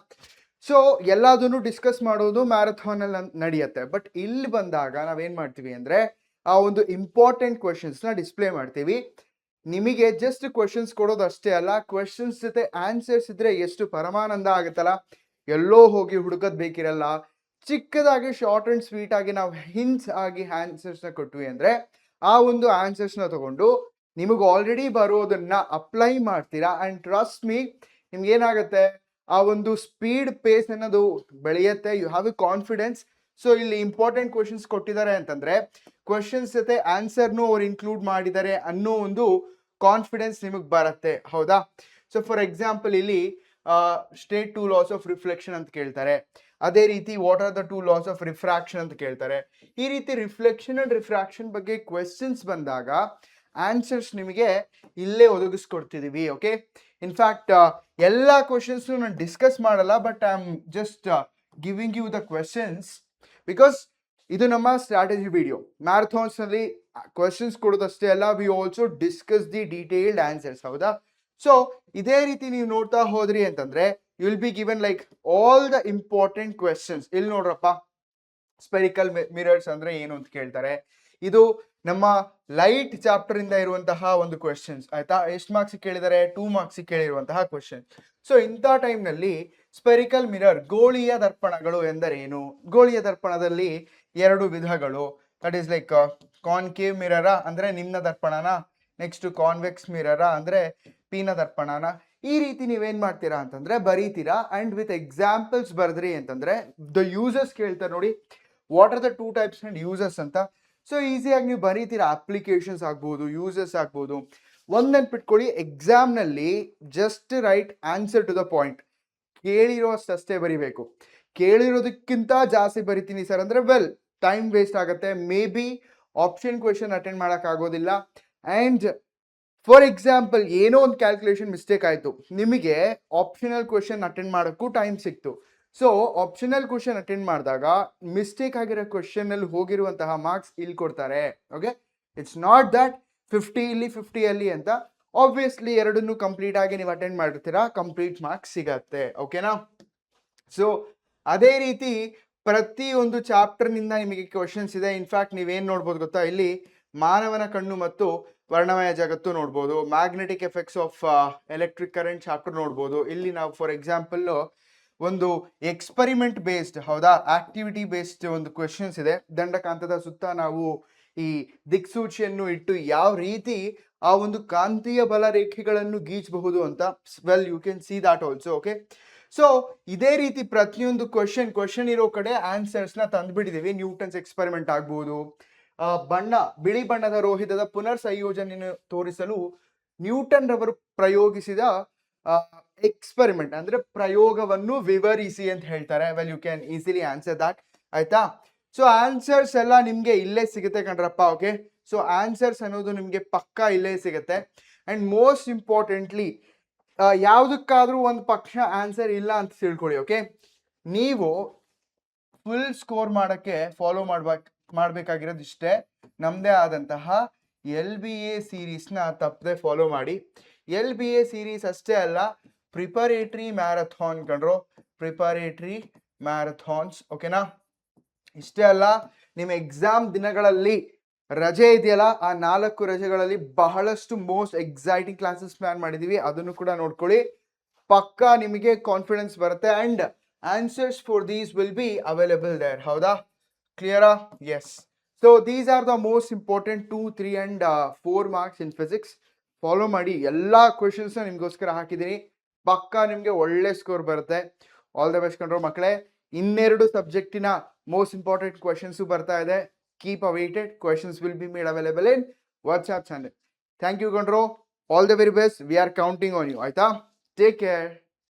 ಸೊ ಎಲ್ಲದನ್ನು ಡಿಸ್ಕಸ್ ಮಾಡೋದು ಮ್ಯಾರಥಾನ್ ಅಲ್ಲಿ ನಡೆಯುತ್ತೆ. ಬಟ್ ಇಲ್ಲಿ ಬಂದಾಗ ನಾವೇನ್ ಮಾಡ್ತೀವಿ ಅಂದ್ರೆ ಆ ಒಂದು ಇಂಪಾರ್ಟೆಂಟ್ ಕ್ವೆಶನ್ಸ್ ನ ಡಿಸ್ಪ್ಲೇ ಮಾಡ್ತೀವಿ. ನಿಮಗೆ ಜಸ್ಟ್ ಕ್ವೆಶನ್ಸ್ ಕೊಡೋದು ಅಷ್ಟೇ ಅಲ್ಲ, ಕ್ವೆಶನ್ಸ್ ಜೊತೆ ಆನ್ಸರ್ಸ್ ಇದ್ರೆ ಎಷ್ಟು ಪರಮಾನಂದ ಆಗುತ್ತಲ್ಲ, ಎಲ್ಲೋ ಹೋಗಿ ಹುಡುಕದ್ ಬೇಕಿರಲ್ಲ. ಚಿಕ್ಕದಾಗಿ ಶಾರ್ಟ್ ಅಂಡ್ ಸ್ವೀಟ್ ಆಗಿ ನಾವು ಹಿಂಟ್ಸ್ ಆಗಿ ಆನ್ಸರ್ಸ್ನ ಕೊಟ್ವಿ ಅಂದ್ರೆ ಆ ಒಂದು ಆನ್ಸರ್ಸ್ನ ತಗೊಂಡು ನಿಮಗೆ ಆಲ್ರೆಡಿ ಬರೋದನ್ನ ಅಪ್ಲೈ ಮಾಡ್ತೀರಾ. ಅಂಡ್ ಟ್ರಸ್ಟ್ ಮೀ, ನಿಮ್ಗೆ ಏನಾಗುತ್ತೆ, ಆ ಒಂದು ಸ್ಪೀಡ್ ಪೇಸ್ ಅನ್ನೋದು ಬೆಳೆಯುತ್ತೆ. You have a confidence. So ಇಲ್ಲಿ ಇಂಪಾರ್ಟೆಂಟ್ ಕ್ವೆಶನ್ಸ್ ಕೊಟ್ಟಿದ್ದಾರೆ ಅಂತಂದ್ರೆ ಕ್ವೆಶನ್ಸ್ ಜೊತೆ ಆನ್ಸರ್ನು ಅವ್ರು ಇನ್ಕ್ಲೂಡ್ ಮಾಡಿದ್ದಾರೆ ಅನ್ನೋ ಒಂದು ಕಾನ್ಫಿಡೆನ್ಸ್ ನಿಮಗೆ ಬರುತ್ತೆ, ಹೌದಾ? ಸೊ ಫಾರ್ ಎಕ್ಸಾಂಪಲ್ ಇಲ್ಲಿ ಸ್ಟೇಟ್ 2 ಲಾಸ್ ಆಫ್ ರಿಫ್ಲೆಕ್ಷನ್ ಅಂತ ಕೇಳ್ತಾರೆ. ಅದೇ ರೀತಿ what are the 2 laws of refraction ಅಂತ ಕೇಳ್ತಾರೆ. ಈ ರೀತಿ ರಿಫ್ಲೆಕ್ಷನ್ ಅಂಡ್ ರಿಫ್ರಾಕ್ಷನ್ ಬಗ್ಗೆ ಕ್ವೆಶನ್ಸ್ ಬಂದಾಗ ಆನ್ಸರ್ಸ್ ನಿಮಗೆ ಇಲ್ಲೇ ಒದಗಿಸ್ಕೊಡ್ತಿದೀವಿ. ಓಕೆ, ಇನ್ಫ್ಯಾಕ್ಟ್ ಎಲ್ಲ ಕ್ವೆಶನ್ಸ್ ನಾನು ಡಿಸ್ಕಸ್ ಮಾಡಲ್ಲ, but I am just giving you the questions because ಇದು ನಮ್ಮ ಸ್ಟ್ರಾಟಜಿ ವಿಡಿಯೋ. ಮ್ಯಾರಥಾನ್ಸ್ ನಲ್ಲಿ ಕ್ವೆಶನ್ಸ್ ಕೊಡೋದಷ್ಟೇ ಅಲ್ಲ, we also discuss the detailed answers, ಹೌದಾ? ಸೊ ಇದೇ ರೀತಿ ನೀವು ನೋಡ್ತಾ ಹೋದ್ರಿ ಅಂತಂದ್ರೆ you will be given like all the important questions. ಇಲ್ಲಿ ನೋಡ್ರಪ್ಪ, ಸ್ಪೆರಿಕಲ್ ಮಿರರ್ಸ್ ಅಂದ್ರೆ ಏನು ಅಂತ ಕೇಳ್ತಾರೆ. ಇದು ನಮ್ಮ ಲೈಟ್ ಚಾಪ್ಟರ್ ಇಂದ ಇರುವಂತಹ ಒಂದು ಕ್ವೆಶನ್ಸ್, ಆಯ್ತಾ? ಎಷ್ಟು ಮಾರ್ಕ್ಸ್ ಕೇಳಿದರೆ? 2 ಮಾರ್ಕ್ಸ್ ಕೇಳಿರುವಂತಹ ಕ್ವೆಶನ್. ಸೊ ಇಂಥ ಟೈಮ್ ನಲ್ಲಿ ಸ್ಪೆರಿಕಲ್ ಮಿರರ್, ಗೋಳೀಯ ದರ್ಪಣಗಳು ಎಂದರೇನು? ಗೋಳೀಯ ದರ್ಪಣದಲ್ಲಿ 2 ವಿಧಗಳು. ದಟ್ ಈಸ್ ಲೈಕ್ ಕಾನ್ಕೇವ್ ಮಿರರ ಅಂದ್ರೆ ನಿಮ್ನ ದರ್ಪಣನ, ನೆಕ್ಸ್ಟ್ ಕಾನ್ವೆಕ್ಸ್ ಮಿರರ ಅಂದ್ರೆ ಪೀನ ದರ್ಪಣನ. ಈ ರೀತಿ ನೀವೇನ್ ಮಾಡ್ತೀರಾ ಅಂತಂದ್ರೆ ಬರೀತೀರಾ. ಅಂಡ್ ವಿತ್ ಎಕ್ಸಾಂಪಲ್ಸ್ ಬರ್ದ್ರಿ ಅಂತಂದ್ರೆ ದ ಯೂಸಸ್ ಕೇಳ್ತಾರೆ ನೋಡಿ, what are the 2 types and uses ಅಂತ. ಸೊ ಈಸಿಯಾಗಿ ನೀವು ಬರೀತೀರಾ. ಅಪ್ಲಿಕೇಶನ್ಸ್ ಆಗ್ಬೋದು, ಯೂಸಸ್ ಆಗ್ಬೋದು. ಒಂದ್ ನೆನ್ಪಿಟ್ಕೊಳ್ಳಿ, ಎಕ್ಸಾಮ್ ನಲ್ಲಿ just write answer to the point. ಕೇಳಿರೋಷ್ಟೇ ಬರಿಬೇಕು. ಕೇಳಿರೋದಕ್ಕಿಂತ ಜಾಸ್ತಿ ಬರಿತೀನಿ ಸರ್ ಅಂದ್ರೆ ವೆಲ್, ಟೈಮ್ ವೇಸ್ಟ್ ಆಗುತ್ತೆ. May be option question attend ಮಾಡಕ್ ಆಗೋದಿಲ್ಲ. ಅಂಡ್ ಫಾರ್ ಎಕ್ಸಾಂಪಲ್ ಏನೋ ಒಂದು ಕ್ಯಾಲ್ಕುಲೇಷನ್ ಮಿಸ್ಟೇಕ್ ಆಯ್ತು, ನಿಮಗೆ ಆಪ್ಷನಲ್ ಕ್ವೆಶನ್ ಅಟೆಂಡ್ ಮಾಡೋಕ್ಕೂ ಟೈಮ್ ಸಿಕ್ತು. ಸೊ ಆಪ್ಷನಲ್ ಕ್ವೆಶನ್ ಅಟೆಂಡ್ ಮಾಡಿದಾಗ ಮಿಸ್ಟೇಕ್ ಆಗಿರೋ ಕ್ವೆಶನ್ ಅಲ್ಲಿ ಹೋಗಿರುವಂತಹ ಮಾರ್ಕ್ಸ್ ಇಲ್ಲಿ ಕೊಡ್ತಾರೆ. ಓಕೆ, ಇಟ್ಸ್ ನಾಟ್ ದಟ್ 50 ಇಲ್ಲಿ 50 ಅಲ್ಲಿ ಅಂತ. ಆಬ್ವಿಯಸ್ಲಿ ಎರಡನ್ನೂ ಕಂಪ್ಲೀಟ್ ಆಗಿ ನೀವು ಅಟೆಂಡ್ ಮಾಡಿರ್ತೀರಾ, ಕಂಪ್ಲೀಟ್ ಮಾರ್ಕ್ಸ್ ಸಿಗತ್ತೆ. ಓಕೆನಾ? ಸೊ ಅದೇ ರೀತಿ ಪ್ರತಿಯೊಂದು ಚಾಪ್ಟರ್ ನಿಂದ ನಿಮಗೆ ಕ್ವೆಶನ್ಸ್ ಇದೆ. ಇನ್ಫ್ಯಾಕ್ಟ್ ನೀವೇನ್ ನೋಡ್ಬೋದು ಗೊತ್ತಾ, ಇಲ್ಲಿ ಮಾನವನ ಕಣ್ಣು ಮತ್ತು ವರ್ಣಮಯ ಜಗತ್ತು ನೋಡ್ಬೋದು, magnetic effects of electric current chapter ನೋಡ್ಬೋದು. ಇಲ್ಲಿ ನಾವು ಫಾರ್ ಎಕ್ಸಾಂಪಲ್ ಒಂದು ಎಕ್ಸ್ಪರಿಮೆಂಟ್ ಬೇಸ್ಡ್, ಹೌದಾ, ಆಕ್ಟಿವಿಟಿ ಬೇಸ್ಡ್ ಒಂದು ಕ್ವೆಶನ್ಸ್ ಇದೆ. ದಂಡಕಾಂತದ ಸುತ್ತ ನಾವು ಈ ದಿಕ್ಸೂಚಿಯನ್ನು ಇಟ್ಟು ಯಾವ ರೀತಿ ಆ ಒಂದು ಕಾಂತೀಯ ಬಲ ರೇಖೆಗಳನ್ನು ಗೀಚಬಹುದು ಅಂತ. Well, you can see that also. Okay, so ಇದೇ ರೀತಿ ಪ್ರತಿಯೊಂದು ಕ್ವೆಶನ್ ಇರೋ ಕಡೆ ಆನ್ಸರ್ಸ್ ನ ತಂದ್ಬಿಟ್ಟಿದೀವಿ. ನ್ಯೂಟನ್ಸ್ ಎಕ್ಸ್ಪರಿಮೆಂಟ್ ಆಗ್ಬೋದು, ಬಿಳಿ ಬಣ್ಣದ ರೋಹಿತದ ಪುನರ್ ಸಂಯೋಜನೆಯನ್ನು ತೋರಿಸಲು ನ್ಯೂಟನ್ ರವರು ಪ್ರಯೋಗಿಸಿದ ಎಕ್ಸ್ಪರಿಮೆಂಟ್ ಅಂದ್ರೆ ಪ್ರಯೋಗವನ್ನು ವಿವರಿಸಿ ಅಂತ ಹೇಳ್ತಾರೆ. Well, you can easily answer that, ಆಯ್ತಾ? ಸೊ ಆನ್ಸರ್ಸ್ ಎಲ್ಲ ನಿಮ್ಗೆ ಇಲ್ಲೇ ಸಿಗುತ್ತೆ ಕಣ್ರಪ್ಪ. ಓಕೆ, ಸೊ ಆನ್ಸರ್ಸ್ ಅನ್ನೋದು ನಿಮ್ಗೆ ಪಕ್ಕಾ ಇಲ್ಲೇ ಸಿಗುತ್ತೆ. ಅಂಡ್ ಮೋಸ್ಟ್ ಇಂಪಾರ್ಟೆಂಟ್ಲಿ, ಯಾವುದಕ್ಕಾದ್ರೂ ಒಂದು ಪಕ್ಷ ಆನ್ಸರ್ ಇಲ್ಲ ಅಂತ ತಿಳ್ಕೊಳ್ಳಿ. ಓಕೆ, ನೀವು ಫುಲ್ ಸ್ಕೋರ್ ಮಾಡಕ್ಕೆ ಫಾಲೋ ಮಾಡ್ಬೇಕಾಗಿರೋದು ಇಷ್ಟೇ, ನಮ್ದೇ ಆದಂತಹ LBA ಸೀರೀಸ್ನ ತಪ್ಪದೆ ಫಾಲೋ ಮಾಡಿ. LBA ಸೀರೀಸ್ ಅಷ್ಟೇ ಅಲ್ಲ, ಪ್ರಿಪರೇಟರಿ ಮ್ಯಾರಥಾನ್ ಕಂಡ್ರು, ಪ್ರಿಪರೇಟರಿ ಮ್ಯಾರಥಾನ್ಸ್. ಓಕೆನಾ? ಇಷ್ಟೇ ಅಲ್ಲ, ನಿಮ್ಮ ಎಕ್ಸಾಮ್ ದಿನಗಳಲ್ಲಿ ರಜೆ ಇದೆಯಲ್ಲ, ಆ 4 ರಜೆಗಳಲ್ಲಿ ಬಹಳಷ್ಟು ಮೋಸ್ಟ್ ಎಕ್ಸೈಟಿಂಗ್ ಕ್ಲಾಸಸ್ ಪ್ಲಾನ್ ಮಾಡಿದೀವಿ. ಅದನ್ನು ಕೂಡ ನೋಡ್ಕೊಳ್ಳಿ. ಪಕ್ಕಾ ನಿಮಗೆ ಕಾನ್ಫಿಡೆನ್ಸ್ ಬರುತ್ತೆ. And answers for these will be available there. ಹೌದಾ? ಕ್ಲಿಯರಾ? Yes. So these are the most important 2, 3 and 4 marks in physics. Follow ಮಾಡಿ. ಎಲ್ಲಾ ಕ್ವೆಶನ್ಸ್ ನಿಮ್ಗೋಸ್ಕರ ಹಾಕಿದ್ದೀನಿ. ಪಕ್ಕಾ ನಿಮ್ಗೆ ಒಳ್ಳೆ ಸ್ಕೋರ್ ಬರುತ್ತೆ. ಆಲ್ ದ ಬೆಸ್ಟ್ ಕಂಡ್ರು ಮಕ್ಕಳೇ. 2 ಸಬ್ಜೆಕ್ಟಿನ ಮೋಸ್ಟ್ ಇಂಪಾರ್ಟೆಂಟ್ ಕ್ವೆಶನ್ಸ್ ಬರ್ತಾ ಇದೆ. Keep awaited. Questions will be made available in WhatsApp channel. Thank you, Gondro. All the very best. We are counting on you. Aita? Take care.